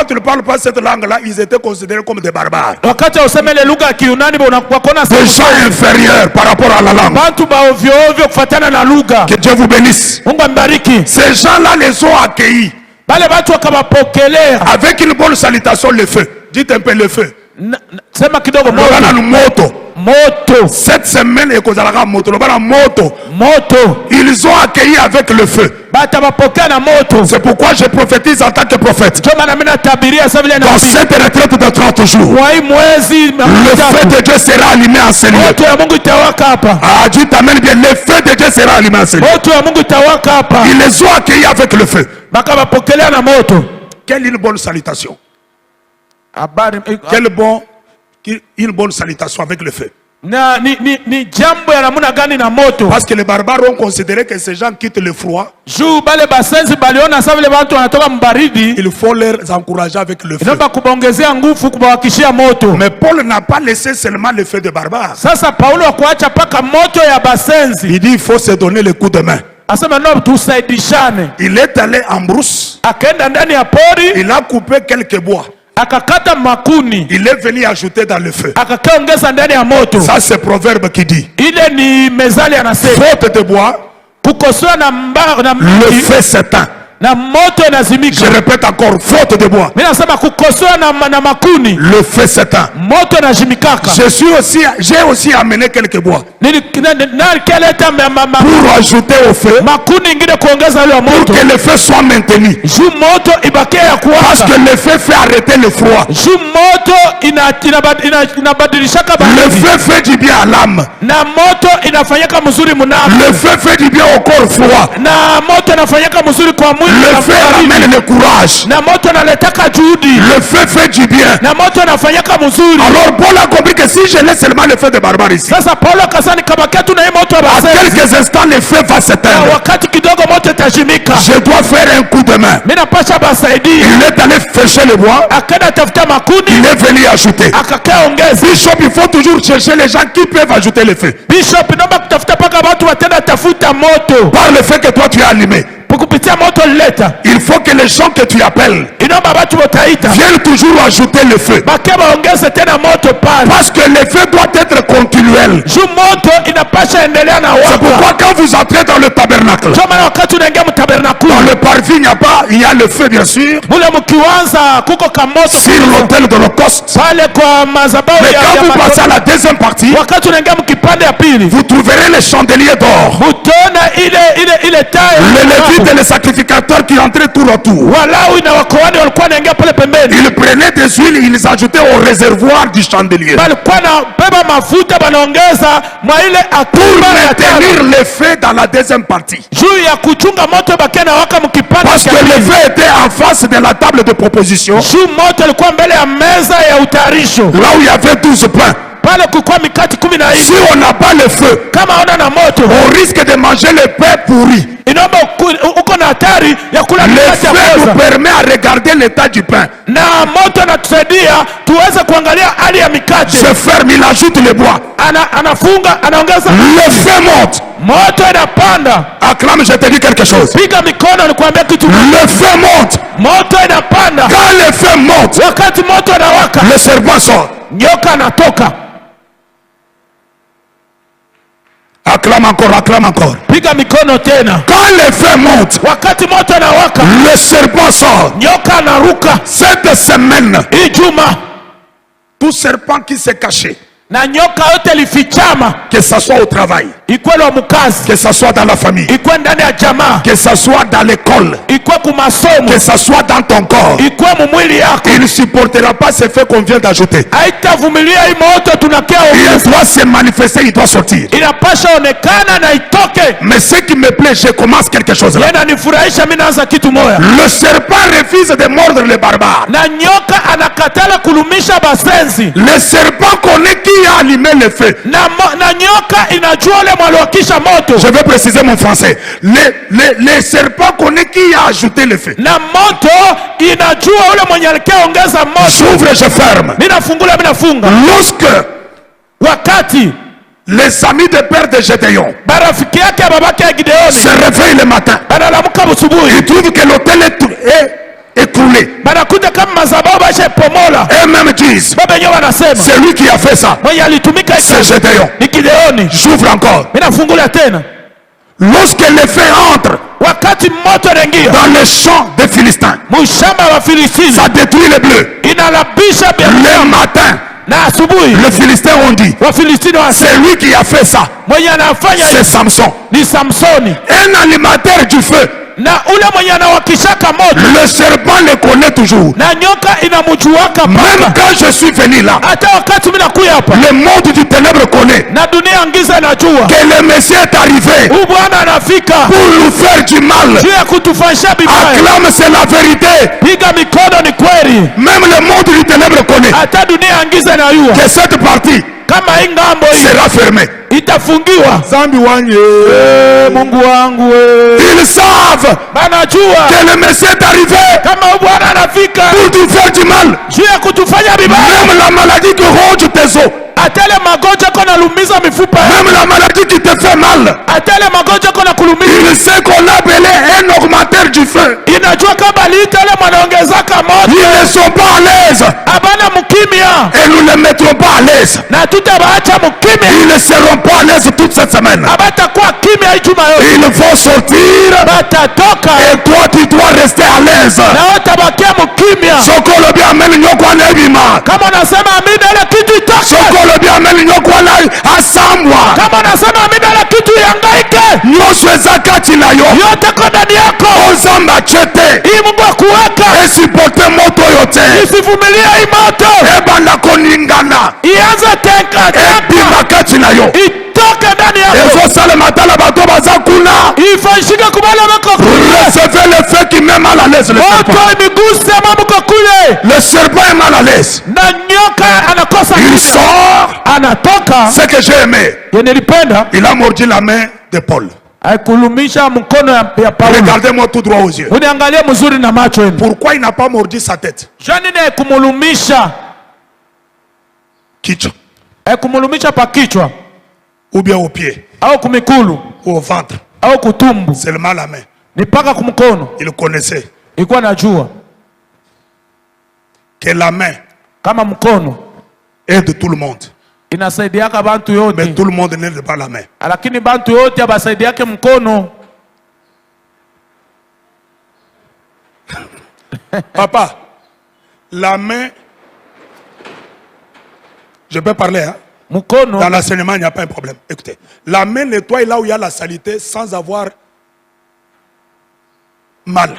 tu ne parles pas cette langue-là, ils étaient considérés comme des barbares. Des gens inférieurs par rapport à la langue. Que Dieu vous bénisse. Ces gens-là les ont accueillis avec une bonne salutation, le feu. Dites un peu le feu. Cette semaine, ils ont accueilli avec le feu. C'est pourquoi je prophétise en tant que prophète. Dans cette retraite de 30 jours, le feu de Dieu sera allumé en ce lieu. Ah, Dieu t'amène bien. Le feu de Dieu sera allumé en ce lieu. Ils les ont accueillis avec le feu. Quelle une bonne salutation. Une bonne salutation avec le feu. Parce que les barbares ont considéré que ces gens quittent le froid. Il faut les encourager avec le feu. Mais Paul n'a pas laissé seulement le feu de barbares. Il dit il faut se donner le coup de main. Il est allé en brousse. Il a coupé quelques bois. Il est venu ajouter dans le feu. Ça c'est Proverbe qui dit faute de bois, le feu s'éteint. na moto Je inazimika. répète encore, faute de bois. Mimi nasema kukosoa na makuni, Le feu s'éteint. moto inazimikaka. J'ai aussi amené quelques bois pour ajouter au feu, makuni ingine kuongeza ile pour moto, que le feu soit maintenu. juu moto ibakie ya Parce kuwaka. que le feu fait arrêter le froid. Juu moto inabadilishaka Le baridi, feu fait du bien à l'âme. na moto inafanyaka mzuri munafsi, Le feu fait du bien au corps froid. na moto inafanyaka mzuri kwa mwili Le na feu baridi. ramène le courage. Na moto naletaka juhudi, Le feu fait du bien. na moto inafanyaka mzuri. Alors Paul a compris que si je laisse seulement le feu de barbare ici, Sasa Paulo kasani kabakia tu na hii moto ya à basesi, quelques instants le feu va na s'éteindre. wakati kidogo moto itajimika. Je dois faire un coup de main. Mimi napasha basaidia. Il est allé fêcher le bois. Akaenda tafuta makuni, Il est venu ajouter. akakaa ongeza. Bishop, il faut toujours chercher les gens qui peuvent ajouter le feu. Bishop, naomba kutafuta paka watu watenda tafuta moto. Par le fait que toi tu as allumé. Kupitia moto leta. Il faut que les gens que tu appelles Inaomba watu wataita. viennent toujours ajouter le feu. Bakeba ongeze tena moto pale. Parce que le feu doit être continuel. Juu moto inapasha endelea na C'est waka. pourquoi quand vous entrez dans le tabernacle, Ndio maana wakati unaingia mtabernakuli, dans le parvis il y a le feu bien sûr, mule mkianza kuko kamoto sur l'autel d'Holocauste. pale kwa madhabahu Mais quand vous passez à la deuxième partie, wakati unaingia mkipande ya pili, vous trouverez les chandeliers d'or. mutaona ile taa. Les Lévites et les sacrificateurs qui entraient tout autour. Walawi na wakohani walikuwa wanaingia pale pembeni. Ils prenaient des huiles, ils les ajoutaient au réservoir du chandelier. Balikuwa na beba mafuta banaongeza mwa ile Pour akiba ya taa. maintenir le feu dans la deuxième partie. Juu ya kuchunga moto bakia na waka mkipande Parce cha que le pili. feu était en face de la table de proposition, Juu moto alikuwa mbele ya meza ya utayarisho. là où il y avait 12 pains. Pale kulikuwa mikati 14. Si on n'a pas le feu, Kama ona na moto, on risque de manger le pain pourri. inaomba uko na hatari ya kula Le mikati ya feu nous kwanza. permet à regarder l'état du pain. Na moto anatusaidia tuweze kuangalia hali ya mikate. Se ferme, il ajoute le bois. Anafunga, anaongeza. Le feu monte. Moto inapanda. Acclame, je te dis quelque chose. Piga mikono nikwambia kitu. Le feu monte. Moto inapanda. Quand le feu monte, Wakati moto inawaka, le serpent sort. nyoka anatoka. Acclame encore, acclame encore. Piga mikono tena. Quand le feu monte, Wakati moto inawaka, le serpent sort. nyoka anaruka. Cette semaine, Hii juma tout serpent qui s'est caché, na nyoka yote lifichama, que ça soit au travail, ikwe lo mukazi, que ça soit dans la famille, ikwe ndani ya jamaa, que ça soit dans l'école, ikwe kumasomo, que ça soit dans ton corps, ikwe mumwili yako, il ne supportera pas ce feu qu'on vient d'ajouter. haitavumilia hii moto tunakia Il ongeza. doit se manifester, il doit sortir. Inapasha onekana na itoke. Mais ce qui me plaît, je commence quelque chose là. Yana nifurahisha, mimi naanza kitu moya. Le serpent refuse de mordre les barbares. Na nyoka anakatala kulumisha basenzi. Le serpent connaît qui a allumé le feu. Na nyoka inajua ule mwaliwakisha moto. Je vais préciser mon français. Le serpent connaît qui a ajouté le feu. Na moto inajua ule mwenye alikia ongeza moto. J'ouvre, je ferme. Mina fungula, mina funga. Lorsque Wakati les amis de père de Gédéon barafiki yake ya babake ya Gideoni se réveillent le matin, banalamuka busubuhi, ils trouvent que l'hôtel est écroulé. banakuta kama mazabao bashe pomola. Eux-mêmes disent, Baba wenyewe wanasema c'est lui qui a fait ça. mwenye alitumika C'est Gédéon. ni Gideoni. J'ouvre encore. Mina fungula tena. Lorsque le feu entre Wakati moto inaingia dans les champs des Philistins, mushamba wa Filistini, ça détruit les bleus. inalabisha Le matin, na asubuhi les Philistins ont dit, Wafilistini c'est wasema lui qui a fait ça. mwenye anafanya C'est hivi Samson. ni Samsoni. Un animateur du feu. Na ule mwenye anawakishaka moto Le serpent le connaît toujours. na nyoka inamujuaka Même mpaka. quand je suis venu là, Hata wakati mimi nakuya hapa le monde du ténèbre connaît na dunia ngiza inajua que le Messie est arrivé huyu Bwana anafika pour nous faire du mal. juu ya kutufanyisha vibaya. Acclame, c'est la vérité. Piga mikono, ni kweli. Même le monde du ténèbre connaît Hata dunia ngiza inajua que cette partie kama hii ngambo hii sera fermée. itafungiwa. Zambi wanye. Mungu wangu we. Ils savent Banajua que le Messie est arrivé kama huyu Bwana anafika pour nous faire du mal. juu ya kutufanya vibaya. Même la maladie qui ronge tes os, Atele magonjwa kona lumiza mifupa, même la maladie qui te fait mal, atele magonjwa kona kulumiza. il sait qu'on a appelé un augmentateur du feu. inajua kama aliita yule mwanaongezaka moto. Ils ne sont pas à l'aise. Abana mukimya. Et nous ne les mettrons pas à l'aise. Na tutabaacha mukimya. Ils ne seront pas à l'aise toute cette semaine. Abatakuwa kimya ijuma yote. Ils vont sortir. Batatoka. Et toi tu dois rester à l'aise. Na watabakia mukimya. Sokolo bi ameni nyokwa na ebima. Kama nasema amina ile kitu itoke. Sokolo bi ameni nyokwa na asambwa. Kama nasema amina ile kitu yangaike. Nyosho ezakati na yo. Yote kwa ndani yako. Ozamba chete. Hii Mungu akuweka. Esipote moto yote. Isivumilie hii moto. Ebanda koningana. Ianze tenka. Ebima kati na yo. Itoke ndani yako. Ezo sale matala bato bazakuna. Ifanyike kubala wako kule. Recevez le feu qui met mal à l'aise le serpent. Moto imiguse mambo kule. Le serpent est mal à l'aise. Na nyoka anakosa Il sort. Anatoka. Ce que j'ai aimé. Yenilipenda. Il a mordu la main de Paul. Akulumisha mkono ya Paulo. Regardez-moi tout droit aux yeux. Uniangalie mzuri na macho yenu. Pourquoi il n'a pas mordu sa tête? Jani ne kumulumisha. Kichwa. Kumulumisha pa kichwa. Ou bien au pied. Au kumikulu. Ou au ventre. Au kutumbu. Seulement la main. Ni paka kumkono. Il connaissait. Ilikuwa najua que la main kama mkono aide tout le monde. Inasaidiaka bantu yote. Mais tout le monde n'aide pas la main. Lakini bantu yote abasaidiake mkono. Papa, la main, je peux parler, hein? Mkono. Dans l'enseignement, il n'y a pas un problème. Écoutez, la main nettoie là où il y a la saleté sans avoir mal.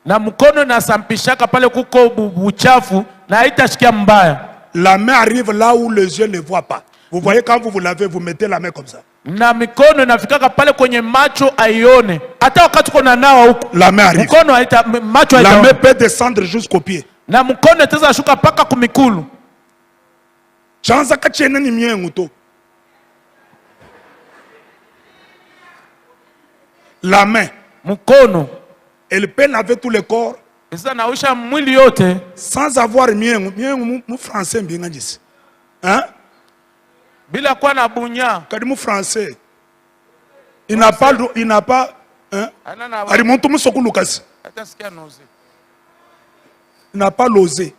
Na mkono nasampishaka pale kuko buchafu na haitashikia mbaya. La main arrive là où les yeux ne voient pas. Vous voyez quand vous vous lavez, vous mettez la main comme ça. Na mikono inafikaka pale kwenye macho aione. Hata wakati uko nawa huko. La main arrive. Mkono haita macho haita. La main peut descendre jusqu'au pied. Na mkono itaweza shuka paka kumikulu. Chanza kachene ni miengu to. La main. Mkono. Elle peut laver tout le corps. Isa naosha mwili yote. Sans avoir miengu. Miengu mu français mbinga jisi. Hein? Bila kuwa na bunya. Kadimu français. Il n'a pas, hein? Arimonto musoko Lucas. Il n'a pas l'osé.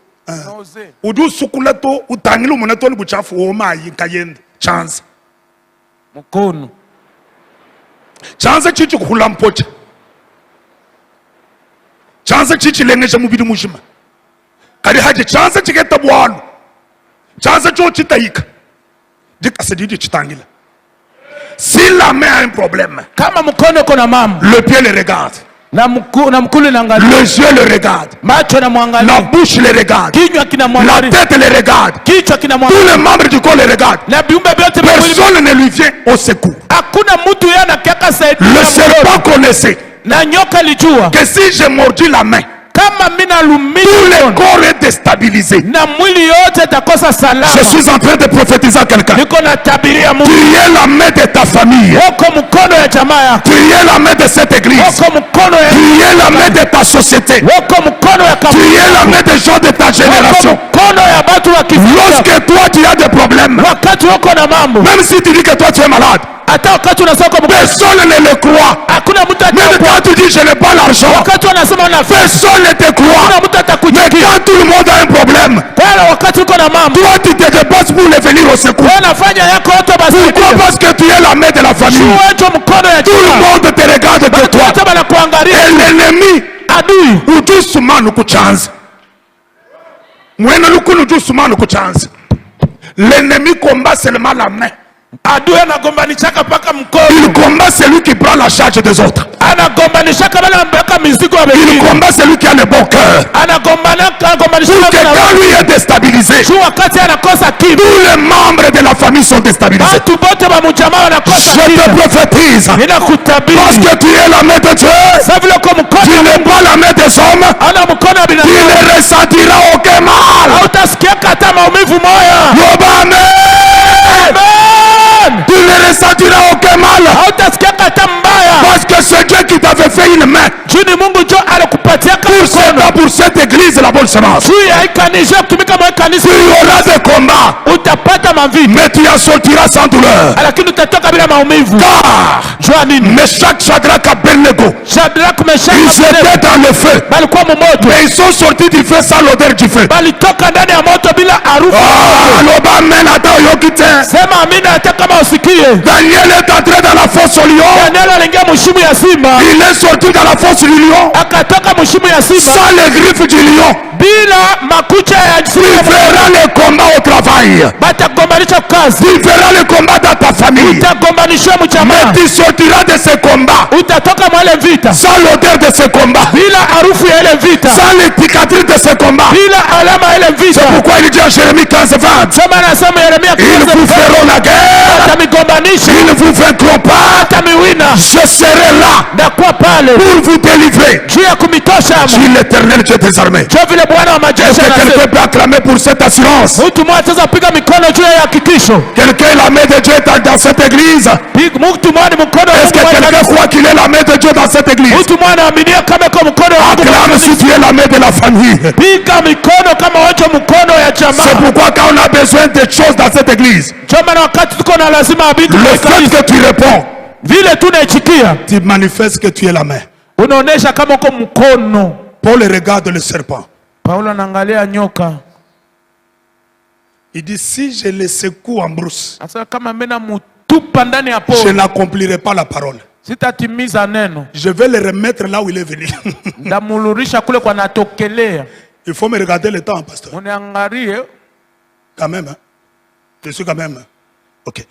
Udu sukulato utangilo munato ni buchafu oma yikayende. Chance. Mkono. Chance chichi kulampocha. Chance chichi lengesha mubidi mushima. Kadi haje chance chiketa bwalo. Chance cho chitaika. Si la main a un problème, le pied le regarde, les yeux le regardent, la bouche le regarde, la tête le regarde, tous les membres du corps le regardent. Personne ne lui vient au secours. Le serpent connaissait que si j'ai mordu la main, tout le corps est déstabilisé. Je suis en train de prophétiser à quelqu'un. Tu es la main de ta famille. Tu es la main de cette église. Tu es la main de ta société. Tu es la main des gens de ta génération. Lorsque toi tu as des problèmes, même si tu dis que toi tu es malade, personne ne le croit. Même quand tu dis je n'ai pas l'argent, personne ne te croit. Mais quand tout le monde a un problème, toi tu te dépasses pour les venir au secours. Pourquoi? Parce que tu es la mère de la famille. Tout le monde te regarde de toi. Et l'ennemi ou doucement nous chance. L'ennemi combat seulement la main. Il combat celui qui prend la charge des autres. Il combat celui qui a le bon cœur. Pour que quand lui est déstabilisé, tous les membres de la famille sont déstabilisés. Je te prophétise, parce que tu es la main de Dieu, tu n'es pas la main des hommes, tu ne ressentiras aucun mal. Tu ne ressentiras aucun mal. Parce que c'est Dieu qui t'avait fait une main pour cette église la bonne semence. Tu auras des combats. mais tu en sortiras sans douleur. lakini utatoka bila maumivu. Car Jua nini? Meshach, Shadrach, Abednego, Shadrach, Meshach, ils étaient dans le feu, balikuwa moto, mais ils sont sortis du feu sans l'odeur du feu. balitoka ndani ya moto bila harufu. Loba menata yokite. Sema amina hata kama usikie. Daniel est entré dans la fosse au lion. Daniel aliingia mshimu ya simba. Il est sorti dans la fosse du lion. Akatoka mshimu ya simba sans les griffes du lion. bila makucha ya Tu verras le combat au travail. Batagombanisha kazi. Tu verras le combat dans ta famille. Utagombanishwa mchama. Mais tu sortiras de ce combat Utatoka mwale vita sans l'odeur de ce combat, bila harufu ya ile vita, sans les cicatrices de ce combat. bila alama ya ile vita. C'est pourquoi il dit en Jérémie 15:20, Sema anasema Yeremia 15:20, ils vous feront la guerre, atagombanisha, ils ne vous vaincront pas, atamiwina. je serai là Ndakuwa pale pour vous délivrer. juu ya kumitosha. Je suis l'Éternel Dieu des armées. Sio vile Bwana wa majeshi Est-ce que anasema. quelqu'un peut acclamer pour cette assurance? Mtu mmoja sasa piga mikono juu ya hakikisho. Quelqu'un, la main de Dieu est dans cette église. Mtu mmoja mkono. Est-ce que quelqu'un croit qu'il est la main de Dieu dans cette église? Mtu mmoja aminia kama kwa mkono wa Mungu. Acclame si tu es la main de la famille. Piga mikono kama wacho mkono ya jamaa. C'est pourquoi quand on a besoin de choses dans cette église, Choma na wakati tuko na lazima abiki. le fait que tu réponds, vile tunaichikia, tu manifestes que tu es la main. unaonesha kama uko mkono. Paul regarde le serpent. Paulo anaangalia nyoka. Il dit, si je le secoue en brousse, Asa kama mena mutupa ndani ya je pori, n'accomplirai pas la parole. sitatimiza neno. Je vais le remettre là où il est venu. Ndamulurisha kule kwa natokelea. Il faut me regarder le temps, pasteur. Uniangalie. Quand même, hein? Je suis quand même. Ok.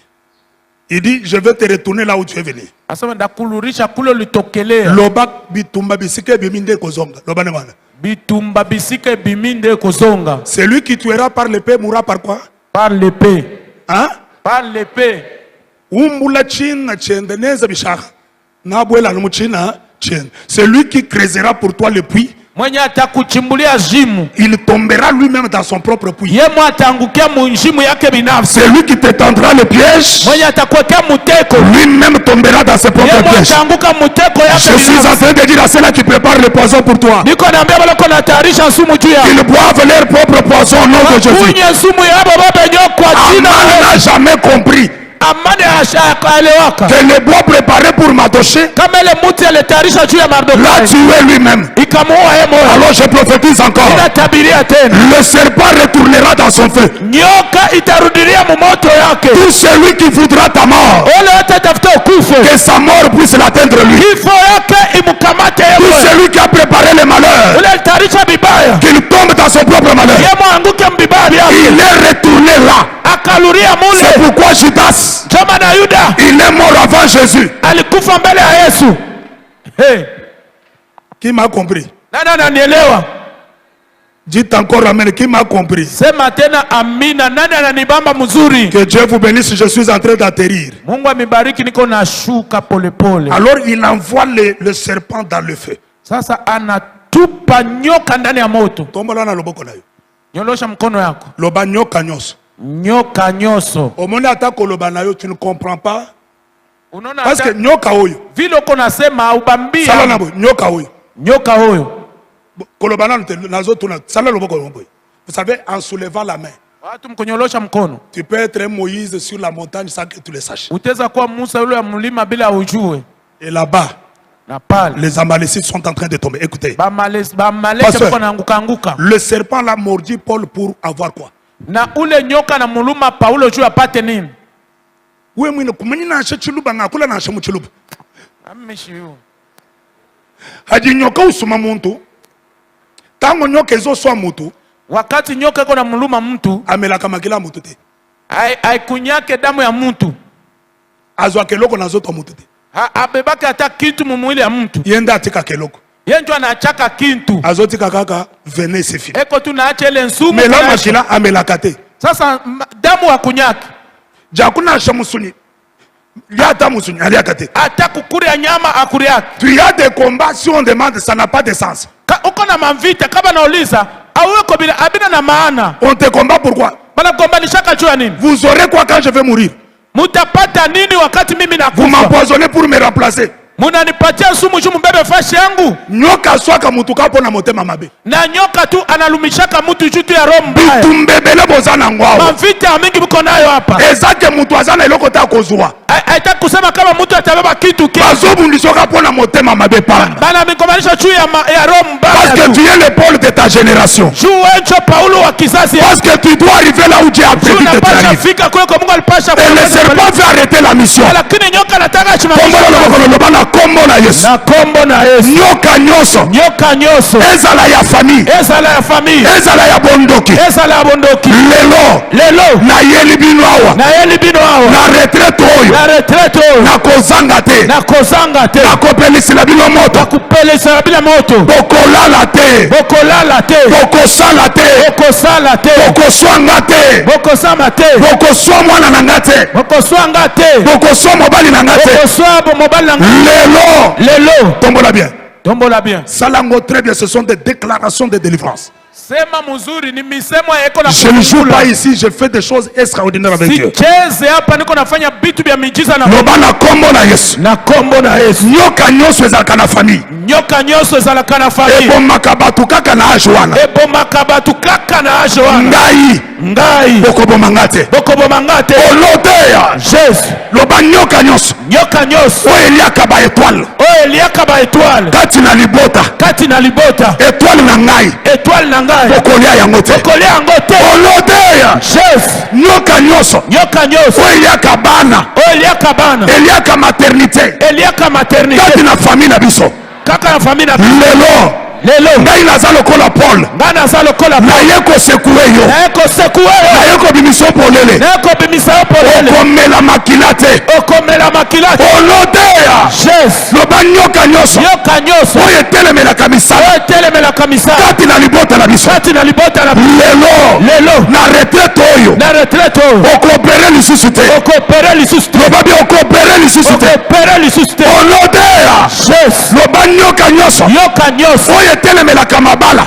Il dit, je vais te retourner là où tu es venu. Asema ndakulurisha kule ulitokelea. Loba bitumba bisike biminde kozonga. Loba ne mana. Bitumba bisike biminde kozonga. Celui qui tuera par l'épée mourra par quoi? Par l'épée. Hein? Par l'épée. Umbula china chende neza bishaka. Nabwela no china chende. Celui qui creusera pour toi le puits, Mwenye atakuchimbulia jimu, il tombera lui-même dans son propre puits. yeye atangukia munjimu yake binafsi. Celui qui te tendra le piège, Mwenye atakuwekea muteko, lui-même tombera dans ses propres yeye pièges. atanguka muteko yake Je suis en binafsi. train de dire à ceux-là qui préparent le poison pour toi, Niko naambia wale kuna tayarisha sumu juu yao. qu'ils boivent leur propre poison au nom de Jésus. Kunye sumu yabo baba nyoko kwa jina la Aman n'a Yesu. jamais compris Amani akaelewaka. que le bois préparé pour Mardoché Kama ile muti alitayarisha juu ya l'a Mardokai, tué lui-même. ikamuua yeye moyo. Alors je prophétise encore, Inatabiria tena. le serpent retournera dans son feu. Nyoka itarudilia mumoto yake. Tout celui qui voudra ta mort, Ole yote tafuta ukufe. que sa mort puisse l'atteindre lui. Kifo yake imukamate yeye Tout moyo. celui qui a préparé le malheur, Ule alitayarisha bibaya. qu'il tombe dans son propre malheur. Yeye mwanguke mbibaya yake. Il est retourné là. Akaluria C'est mule. pourquoi Judas, Choma na Yuda il est mort avant Jésus. alikufa mbele ya Yesu. Hey, Qui m'a compris? nani ananielewa? Dites encore amen. Qui m'a compris? Sema tena amina. Nani ananibamba mzuri? Que Dieu vous bénisse. Je suis en train d'atterrir. Mungu amibariki, niko nashuka polepole. Alors il envoie le serpent dans le feu. Sasa anatupa nyoka ndani ya moto. Tombola na loboko na yo. Nyolosha mkono yako. Loba nyoka nyonso. Nyoka nyoso. Omoni atako loba na yo, tu ne comprends pas. Unaona Parce que nyoka oyo. vile uko nasema ubambia. Sala na bo nyoka oyo. Nyoka huyo. Koloba na nazo tuna sala loboko lombo. Vous savez, en soulevant la main, Watu mkonyolosha mkono. tu peux être un Moïse sur la montagne sans que tu le saches. Utaweza kuwa Musa yule ya mlima bila ujue. Et là-bas, Na pale les Amalécites sont en train de tomber. Écoutez, Bamalesi Pasteur. bako naanguka anguka. le serpent l'a mordu Paul pour avoir quoi? Na ule nyoka na muluma Paulo juu apate nini? Oui, mwino kumeni na ashe chiluba ngakula na ashe muchiluba. Ameshiu. Haji nyoka usuma muntu. Tango nyoka ezo swa mutu, Wakati nyoka iko na muluma mtu, amela kama kila mutu te. haikunyake damu ya mtu. Azwa keloko na zoto mutu te. Abebake hata kitu mumwili ya mtu. Yenda atika keloko. Yeye ndio anachaka kintu. Azotika kaka venez c'est fini. Eko tunaacha ile nsumu. Mais là machina amela kate. Sasa damu hakunyaki. Jakuna ashe musuni. Yata musuni ali akate. Hata kukuria nyama akuriaki. Tu y a des combats si on demande ça n'a pas de sens. Uko na mavita kama nauliza auko bila abina na maana. On te combat pourquoi? Bana gombanishaka juu ya nini? Vous aurez quoi quand je vais mourir? Mutapata nini wakati mimi Vous nakufa? m'empoisonnez pour me remplacer. Munanipatia sumu juu mbebe fashi yangu. Nyoka swaka mutu kapo na motema mabe. Na nyoka tu analumishaka mutu juu tu ya roho mbaya. Bitu mbebele bozana ngwao. Mavita mingi mko nayo hapa. Ezake mutu azana iloko ta kozua. Aita kusema kama mutu atabeba kitu kile. Bazobu ndisoka pona motema mabe pana. Bana mikomanisha juu ya roho mbaya. Parce que tu es le Paul de ta génération. Juu encho Paulo wa kizazi. Parce que tu dois arriver là où Dieu a prévu de t'arriver. Fika kwa Mungu alipasha. Et le serpent veut arrêter la mission. Lakini nyoka anataka chima. Na kombo na Yesu. Na kombo na Yesu. Nyoka nyoso. Nyoka nyoso. Ezala ya famille. Ezala ya famille. Ezala ya bondoki. Ezala ya bondoki. Lelo. Na yeli bino awa. Na retraite oyo. Na kozanga te. Na kopelisila bino moto. Bokolala te. Bokosala te. Bokoswanga te. Bokoswa mwana na nga te. Bokoswa mobali na nga te. Lelo. Tombola bien. Salango très bien, ce sont des déclarations de délivrance. Je ne joue pas ici, je fais des choses extraordinaires avec Dieu. Lobana kombo na Yesu. Nyoka nyoso ezalaka na famille. Ebomaka batu kaka na age wana. Ngai. Bokobomanga te. Olodeya. Loba nyoka nyoso. Oyo eliaka ba étoile. Kati na libota. Étoile na ngai. Bokolia yango te. Olodeya. Nyoka nyoso. Oyo eliaka bana. Eliaka maternité. Kati na famille na biso. Lelo ngai naza lokola Paul. Naye kosekue yo. Naye kobimisa polele. Okomela makila te. Olodeya. Loba nyoka nyoso. Oyo etelemelaka misala. Kati na libota na biso. Lelo na retraite oyo. Okopere lisusu te. Loba bi okopere lisusu te. Olodeya. Loba nyoka nyoso. Oyo etelemelaka mabala.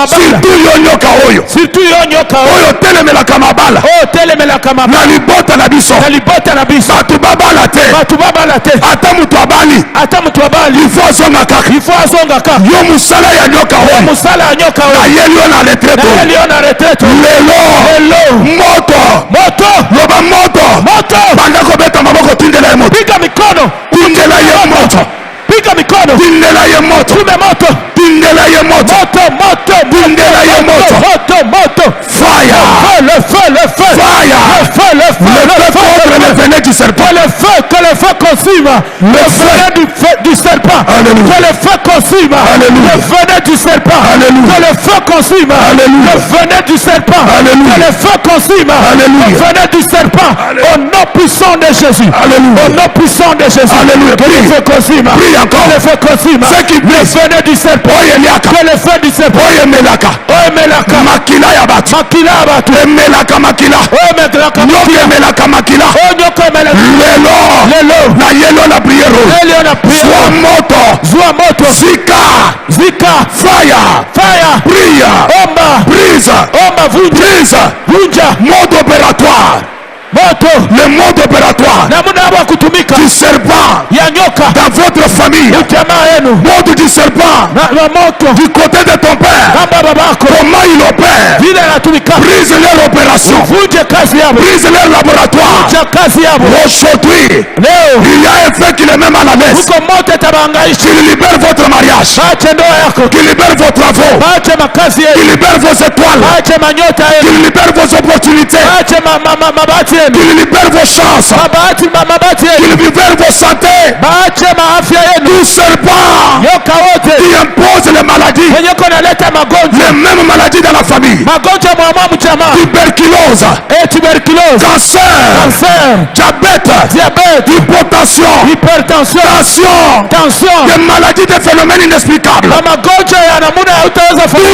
Surtout yo nyoka oyo. Oyo etelemelaka mabala. Na libota na biso. Batu babala te. Ata mutu abali. Il faut azonga kaka. Yo musala ya nyoka oyo. Ayeli yo na retraite. Lelo. Moto. Loba moto. Banda kobeta maboko tindela ye moto. Tindela ye moto. Tindela ye moto. Fire. Le feu consume. Le feu du serpent. Que le feu consume. Le venin du serpent. Que le feu consume. Le venin du serpent. Que le feu consume. Le venin du serpent. Au nom puissant de Jésus. Au nom puissant de Jésus. Que le feu consume. Que le feu consume. Le venin du serpent. Que le feu du serpent. Makila ya batu. Emelaka makila. Nyoka emelaka makila. Lelo. Na yelo na prière. Zwa moto. Zika. Fire. Brise. Vunja. Mode opératoire. Le mode opératoire du serpent dans votre famille. Mode du serpent du côté de ton père. Comment il opère? Brise leur opération. Brise leur laboratoire. Aujourd'hui, il y a un feu qui les met mal à l'aise. Qu'il libère votre mariage. Qu'il libère vos travaux. Qu'il libère vos étoiles. Qu'il libère vos opportunités. Qu'il libère vos chances. Qu'il libère vos santé. Tout serpent qui impose les maladies. Les mêmes maladies dans la famille. Tuberculose. Cancer. Diabète. Hypertension. Tension. Des maladies, des phénomènes inexplicables. Tous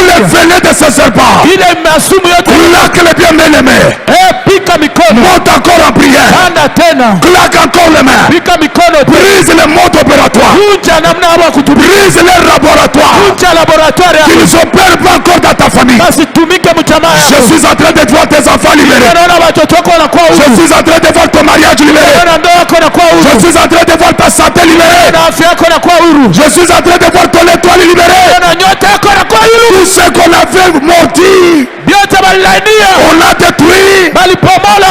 les venins de ce serpent. Claque les bien-aimés. Monte encore en prière. Claque encore les mains. Brise les modes opératoires. Brise les laboratoires. Qu'ils opèrent pas encore dans ta famille. Je suis en train de voir tes enfants libérés. Je suis en train de voir ton mariage libéré. Je suis en train de voir ta santé libérée. Je suis en train de voir ton étoile libérée. Tout ce qu'on avait maudit, on l'a détruit.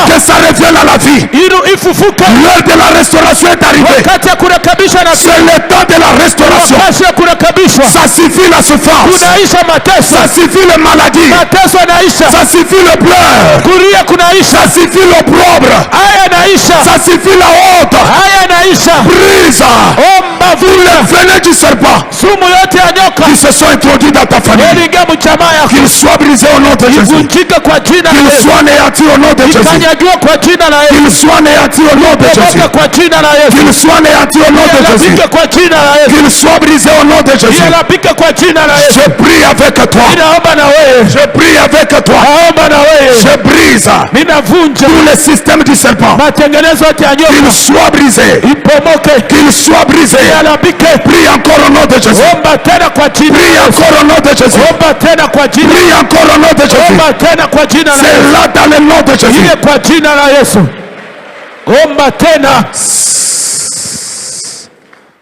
Que ça revienne à la vie. L'heure de la restauration est arrivée. C'est le temps de la restauration. Ça suffit la souffrance. Ça suffit la maladie. Ça suffit le pleur. Ça suffit l'opprobre. Ça suffit la honte. Brise tous les venins du serpent qui se sont introduits dans ta famille. Qu'ils soient brisés au nom de Jésus. Qu'ils soient anéantis au nom de Jésus. Qu'ils soient anéantis au nom de Jésus. Qu'ils soient anéantis au nom de Jésus. Qu'ils soient brisés au nom de Jésus. Je prie avec toi. Je prie avec toi. Je brise tous les systèmes du serpent. Qu'ils soient brisés. Qu'ils soient brisés. Prie encore au nom de Jésus. Prie encore au nom de Jésus. Prie encore au nom de Jésus. C'est là dans le nom de Jésus.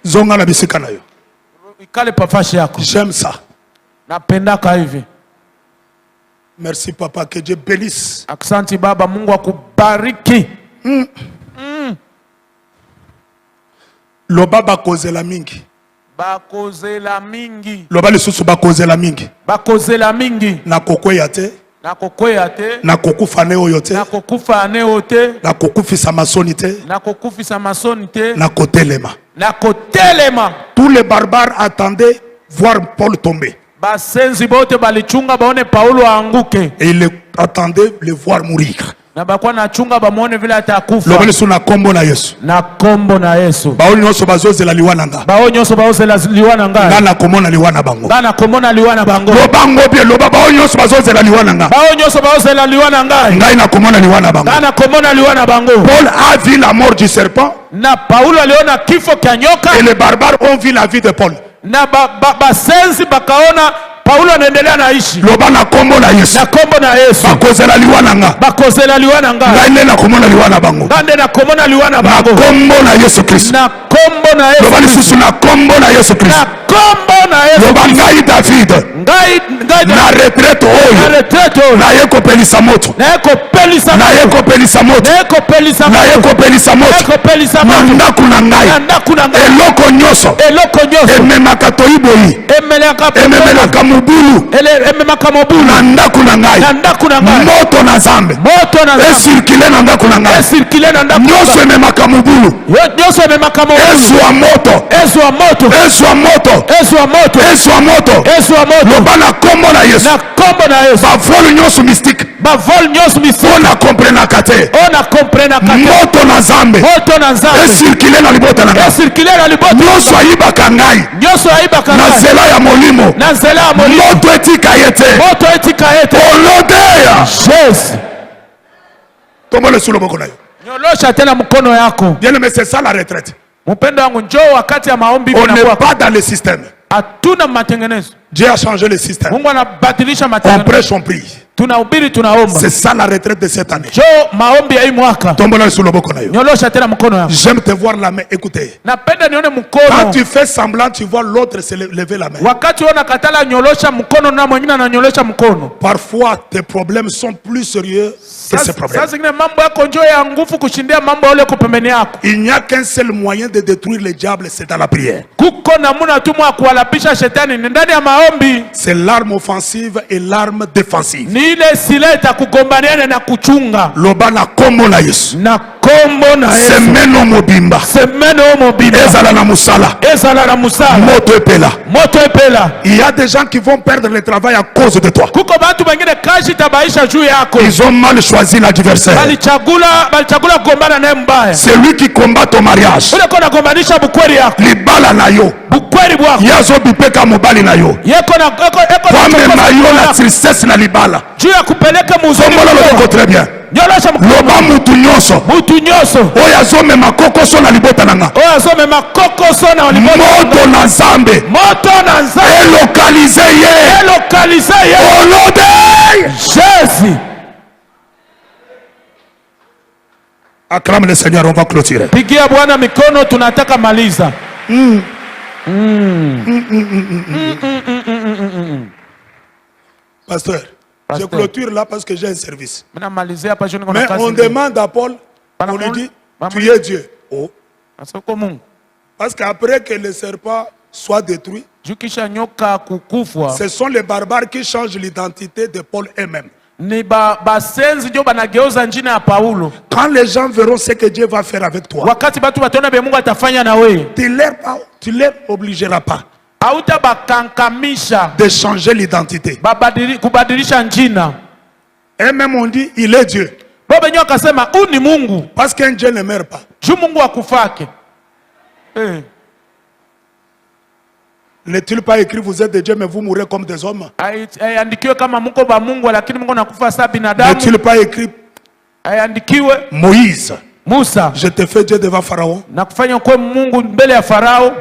Zonga na bisika na yo. J'aime ça. Merci papa, que Dieu bénisse. Asante baba, Mungu akubariki. Loba bakozela mingi. Bakozela mingi. Loba lisusu bakozela mingi. Bakozela mingi. Na kokoya te. Na kokoya te. Na kokufa ne oyo te. Na kokufa ne oyo te. Na kokufisa masoni te. Na kokufisa masoni te. Na kotelema. Na kotelema. Tous les barbares attendaient voir Paul tomber. Basenzi bote balichunga baone Paulo aanguke. Et ils attendaient le voir mourir. Na bakwa na chunga bamuone vile atakufa. Lobele su na kombo na Yesu. Na kombo na Yesu. Baoni nyoso bazozela liwana nga. Baoni nyoso bazozela liwana nga. Ngana komona liwana bango. Ngana komona liwana bango. Lobango bien loba baoni nyoso bazozela liwana nga. Baoni nyoso bazozela liwana nga. Ngai na komona liwana bango. Ngana komona liwana bango. Paul a vu la mort du serpent. Na Paulo aliona kifo cha nyoka. Et les barbares ont vu la vie de Paul. Na basenzi bakaona Paulo anaendelea naishi. Loba na kombo na Yesu. Na kombo na Yesu. Bakozela liwana nga. Bakozela liwana nga. Ngai na komona liwana bango. Ngande na komona liwana bango. Na kombo na Yesu Kristo. Na kombo na Yesu. Loba lisusu na kombo na Yesu Kristo. Na kombo na Yesu. Loba ngai David. Ngai na retraite oyo. Na retraite oyo. Na yeko pelisa moto. Na yeko pelisa moto. Na yeko pelisa moto. Na yeko pelisa moto. Na yeko pelisa moto. Na yeko pelisa moto. Na ndaku na ngai. Na ndaku na ngai. Eloko nyoso. Eloko nyoso. Ememaka toyiboyi. Ememelaka mubulu. Ememaka mubulu. Na ndaku na ngai. Na ndaku na ngai. Moto na zambe. Moto na zambe. Esirkile na ndaku na ngai. Esirkile na ndaku. Nyoso ememaka mubulu. Nyoso ememaka mubulu. Ezwa moto. Ezwa moto. Ezwa moto. Ezwa moto. Ezwa moto. Ezwa moto. Loba na kombo na Yesu. Na kombo na Yesu. Bavolu nyoso mystique. Bavolu nyoso mystique. Ona comprena kate. Ona comprena kate. Moto na zambe. Moto na zambe. Esirkile na libota na ngai. Esirkile na libota. Nyoso ayibaka ngai. Nyoso ayibaka ngai. Na zela ya molimo. Na zela ya molimo. Moto etika yete. Moto etika yete. Olodeya. Yes. Tomole sulo boko na yo. Nyolosha tena mkono yako. Bien mais c'est ça la retraite. Mpendo wangu njoo wakati ya maombi on n'est pas dans le système. Hatuna matengenezo. Dieu a changé le système. Mungu anabadilisha matengenezo. On prêche, on prie. Tunahubiri, tunaomba. C'est ça la retraite de cette année. Njoo maombi ya hii mwaka. Tombola sur le boko na yo. Nyolosha tena mkono yako. J'aime te voir la main, écoutez. Napenda nione mkono. Quand tu fais semblant, tu vois l'autre se lever la main. Wakati una katala nyolosha mkono na mwingine ananyolosha mkono. Parfois tes problèmes sont plus sérieux que ces problèmes. Sasa zingine mambo yako njoo ya nguvu kushindia mambo yale kwa pembeni yako. Il n'y a qu'un seul moyen de détruire le diable, c'est dans la prière. Kuko namuna tu mwa kuwalapisha shetani ni ndani ya maombi. C'est l'arme offensive et l'arme défensive. Ni ile silaha itakugombania na kuchunga. Loba na kombo na Yesu. Na kombo na Yesu. Semeno mobimba. Semeno mobimba. Ezala na musala. Ezala na musala. Moto epela. Moto epela. Il y a des gens qui vont perdre le travail à cause de toi. Kuko batu wengine kazi tabaisha juu yako. Ils ont mal choisi l'adversaire. Balichagula kugombana naye mbaya. C'est lui qui combat ton mariage. Ule kona gombanisha bukweli yako. Libala na yo. Bukweli bwako. Yazo bipeka mobali na yo. Yeko na kwame mayo la tristesse na libala. Juu ya kupeleka muzoni. Kombola très bien. Nyolosha mkono. Loba mutu nyoso. Mutu nyoso. Oya zome makokoso na libota nanga. Oya zome makokoso na libota. Moto na zambe. Moto na zambe. Elokalize ye. Elokalize ye. Olode. Jésus. Acclame le Seigneur, on va clôturer. Pigia Bwana mikono, tunataka maliza. Pasteur, je clôture là parce que j'ai un service. Mais on demande à Paul, on lui dit, tu es Dieu. Oh. Parce qu'après que le serpent soit détruit, ce sont les barbares qui changent l'identité de Paul eux-mêmes. Quand les gens verront ce que Dieu va faire avec toi, tu ne leur obligeras pas de changer l'identité. Eux-mêmes ont dit, il est Dieu. Parce qu'un Dieu ne meurt pas. N'est-il pas écrit, vous êtes des dieux, mais vous mourrez comme des hommes? N'est-il pas écrit, Moïse, je te fais Dieu devant Pharaon?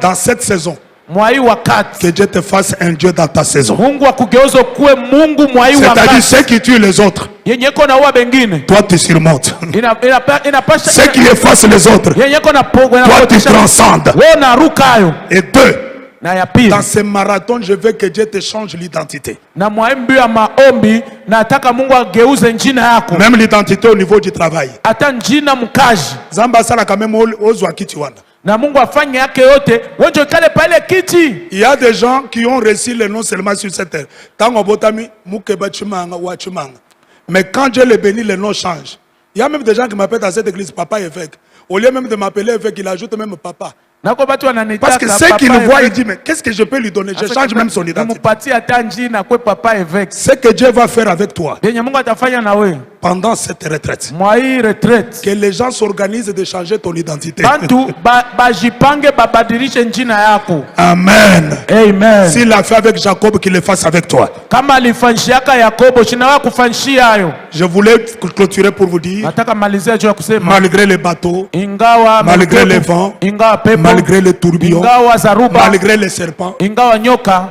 Dans cette saison, que Dieu te fasse un Dieu dans ta saison. C'est-à-dire ceux qui tuent les autres, toi tu surmontes. Ceux qui effacent les autres, toi tu transcendes. Et deux, dans ce marathon, je veux que Dieu te change l'identité. Même l'identité au niveau du travail. Il y a des gens qui ont reçu le nom seulement sur cette terre. Mais quand Dieu les bénit, le nom change. Il y a même des gens qui m'appellent dans cette église papa évêque. Au lieu même de m'appeler évêque, il ajoute même papa. Parce que ceux qui le voient, ils disent, mais qu'est-ce que je peux lui donner? Je change même son identité. Ce que Dieu va faire avec toi pendant cette retraite, que les gens s'organisent de changer ton identité. Amen. Amen. S'il l'a fait avec Jacob, qu'il le fasse avec toi. Je voulais clôturer pour vous dire, malgré les bateaux, malgré les vents, malgré les tourbillons, malgré les serpents,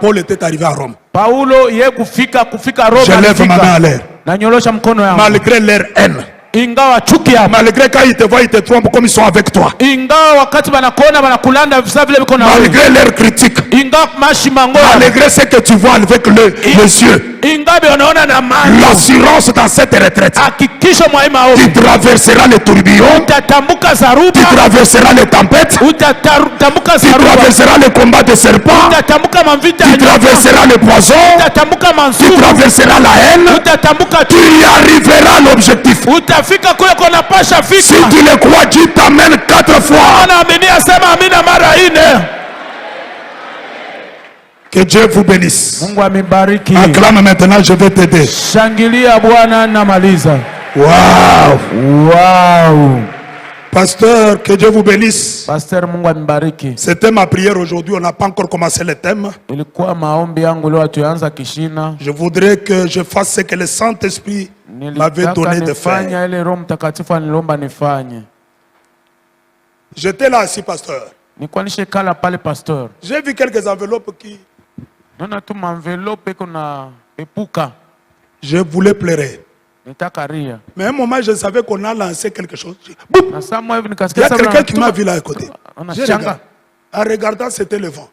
Paul était arrivé à Rome. Je lève ma main à l'air. Malgré leur haine, malgré quand ils te voient, ils te trompent comme ils sont avec toi, malgré leurs critiques, malgré ce que tu vois avec les yeux, l'assurance dans cette retraite, tu traverseras les tourbillons, tu traverseras les tempêtes, tu traverseras les combats de serpents, tu traverseras les poisons, tu traverseras la haine, tu y arriveras à l'objectif. Si tu le crois, Dieu t'amène 4 fois. Que Dieu vous bénisse. Acclame maintenant, je vais t'aider. Wow. Wow. Pasteur, que Dieu vous bénisse. C'était ma prière aujourd'hui, on n'a pas encore commencé le thème. Je voudrais que je fasse ce que le Saint-Esprit m'avait donné de faire. J'étais là assis, pasteur. J'ai vu quelques enveloppes qui... Je voulais pleurer. Mais à un moment, je savais qu'on a lancé quelque chose. Il y a quelqu'un qui m'a vu là à côté. En regardant, c'était le vent.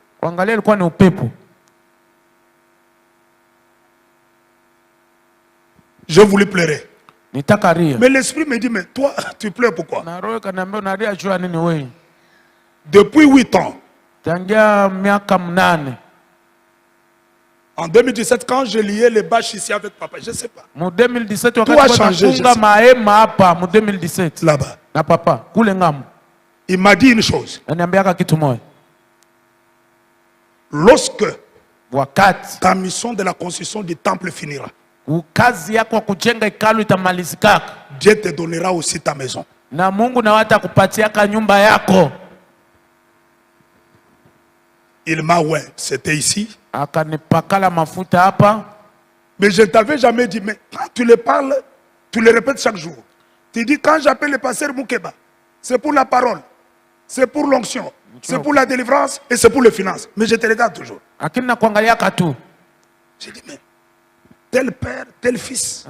Je voulais pleurer. Mais l'esprit me dit, mais toi, tu pleures pourquoi? Depuis 8 ans. En 2017, quand je liais les bâches ici avec papa, je ne sais pas. Tout a changé. Là-bas. Il m'a dit une chose. Lorsque ta mission de la construction du temple finira, Dieu te donnera aussi ta maison. Il m'a c'était ici. Mais je ne t'avais jamais dit, mais quand tu le parles, tu le répètes chaque jour. Tu dis, quand j'appelle le pasteur Moukeba, c'est pour la parole, c'est pour l'onction, c'est pour la délivrance et c'est pour les finances. Mais je te regarde toujours. J'ai dit, mais tel père, tel fils.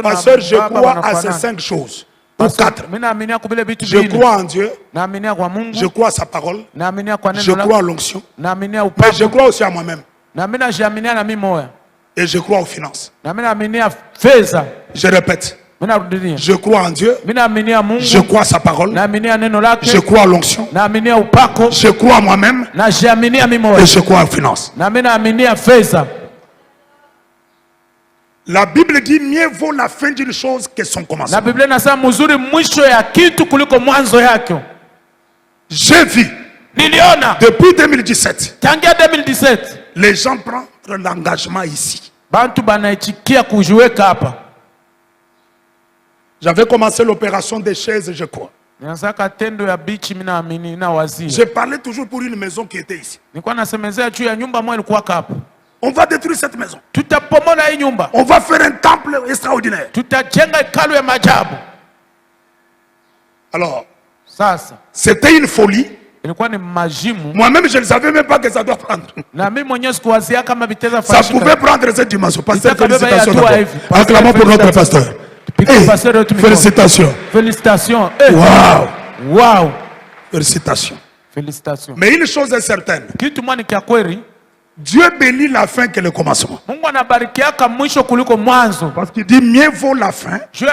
Pasteur, je crois à ces 5 choses. ou 4. Je crois en Dieu. Je crois à sa parole. Je crois à l'onction. Mais je crois aussi à moi-même. Et je crois aux finances. Je répète. Je crois en Dieu. Je crois à sa parole. Je crois à l'onction. Je crois à moi-même. Et je crois aux finances. La Bible dit mieux vaut la fin d'une chose que son commencement. J'ai vu depuis 2017 les gens prendre l'engagement ici. J'avais commencé l'opération des chaises, je crois. J'ai parlé toujours pour une maison qui était ici. On va détruire cette maison. On va faire un temple extraordinaire. Alors, c'était une folie. Moi-même, je ne savais même pas que ça doit prendre. Ça pouvait prendre cette dimension. Pasteur, félicitations d'abord. Acclamons pour notre pasteur. Hey, félicitations. Félicitations. Wow. Wow. Félicitations. Félicitations. Mais une chose est certaine. Dieu bénit la fin que le commencement. Parce qu'il dit mieux vaut la fin que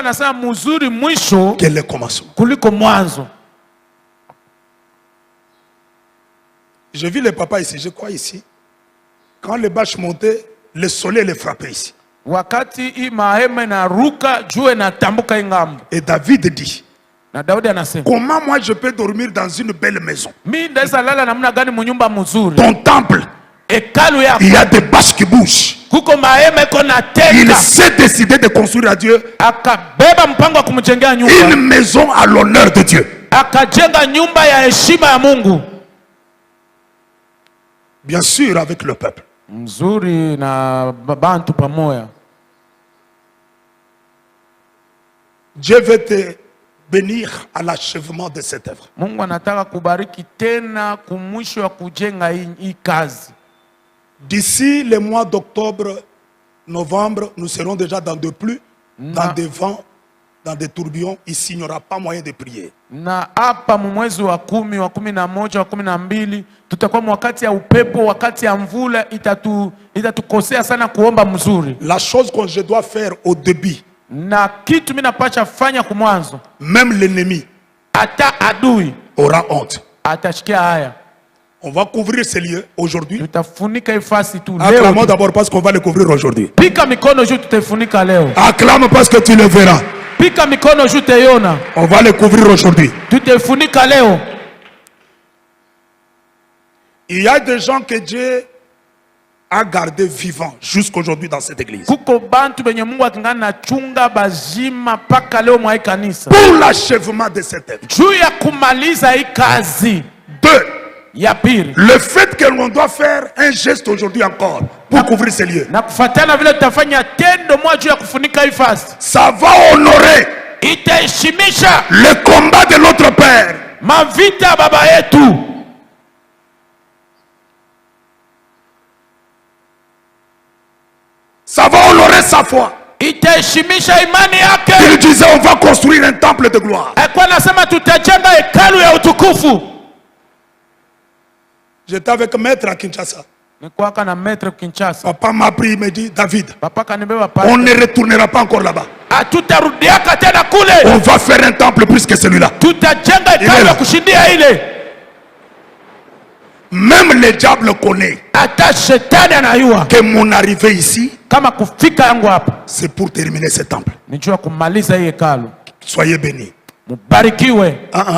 le commencement. Je vis le papa ici, je crois ici. Quand les bâches montaient, le soleil les frappait ici. Et David dit, comment moi je peux dormir dans une belle maison? Ton temple, il y a des bâches qui bougent. Il s'est décidé de construire à Dieu une maison à l'honneur de Dieu. Bien sûr avec le peuple. Dieu veut te bénir à l'achèvement de cette œuvre. D'ici le mois d'octobre, novembre, nous serons déjà dans de pluies, dans des vents, dans des tourbillons. Ici, il n'y aura pas moyen de prier. Na hapa mwezi wa 10, wa 11, wa 12 tutakuwa wakati ya upepo, wakati ya mvula, itatukosea sana kuomba mzuri. La chose que je dois faire au début, na kitu mimi napacha fanya kumwanzo, même l'ennemi ata adui aura honte. Atashikia haya. On va couvrir ces lieux aujourd'hui. Tutafunika ifasi tu leo. Acclamons d'abord parce qu'on va les couvrir aujourd'hui. Pika mikono juu tutafunika leo. Acclame parce que tu le verras. Pika mikono juu teiona. On va les couvrir aujourd'hui. Tutafunika leo. Il y a des gens que Dieu a gardé vivants jusqu'aujourd'hui dans cette église. Kuko bantu benye Mungu akingana na chunga bazima paka leo mwa kanisa. Pour l'achèvement de cette œuvre. Juu ya kumaliza hii kazi. 2. Le fait que l'on doit faire un geste aujourd'hui encore pour couvrir ces lieux, ça va honorer le combat de notre Père. Ça va honorer sa foi. Il disait on va construire un temple de gloire. J'étais avec maître à Kinshasa. Papa m'a pris, il me dit, David, on ne retournera pas encore là-bas. On va faire un temple plus que celui-là. Même le diable connaît que mon arrivée ici, c'est pour terminer ce temple. Soyez bénis.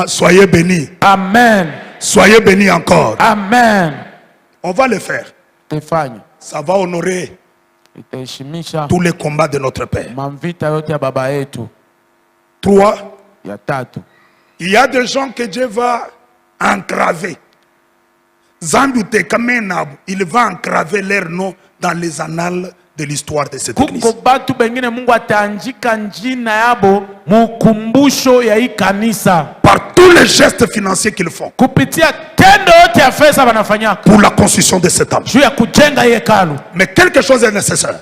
Soyez bénis. Amen. Soyez bénis encore. Amen. On va le faire. Ça va honorer tous les combats de notre Père. 3. Il y a des gens que Dieu va engraver. Il va engraver leur nom dans les annales de l'histoire de cette église. Par tous les gestes financiers qu'ils font pour la construction de cet temple. Mais quelque chose est nécessaire.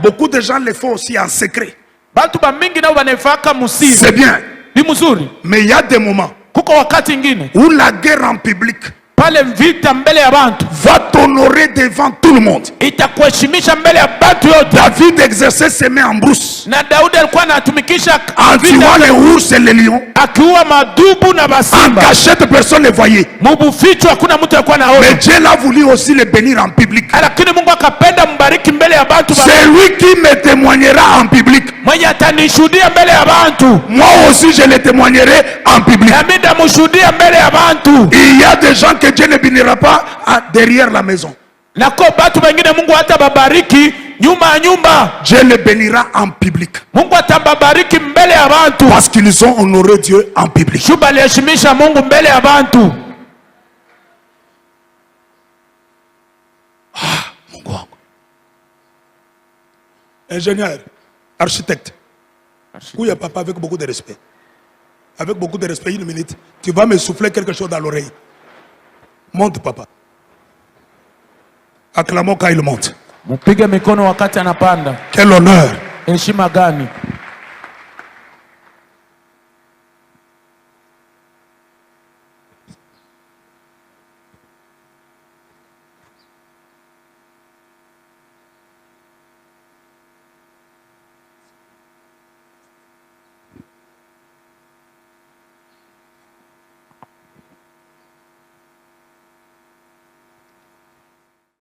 Beaucoup de gens le font aussi en secret. Batu ba mingi nao banefaka musiri. C'est bien. Ni mzuri. Mais il y a des moments Kuko wakati ingine où la guerre en public pale vita mbele ya bantu va t'honorer devant tout le monde. itakuheshimisha mbele ya bantu yote. David exerçait ses mains en brousse Na Daudi alikuwa anatumikisha en tuant les ours et les lions. akiua madubu na En basimba. cachette, personne ne les voyait. Mubuficho hakuna mtu alikuwa Mais anaona. Dieu l'a voulu aussi les bénir en public. Lakini Mungu akapenda mbariki mbele ya bantu. C'est lui qui me témoignera en public. Mwenye atanishuhudia mbele ya bantu. Moi aussi je les témoignerai en public. Na mimi ndamshuhudia mbele ya bantu. Il y a des gens que Dieu ne bénira pas derrière la maison. Nako batu wengine Mungu hata babariki nyuma ya nyumba. Dieu les bénira en public. Mungu atababariki mbele ya bantu. Parce qu'ils ont honoré Dieu en public. Shuba aliheshimisha Mungu mbele ya bantu. Mungu wangu. Ingénieur, architecte. Oui, papa, avec beaucoup de respect. Avec beaucoup de respect, une minute. Tu vas me souffler quelque chose dans l'oreille. Monte, papa. Acclamons quand il monte. Mupige mikono wakati anapanda. Quel honneur. Heshima gani?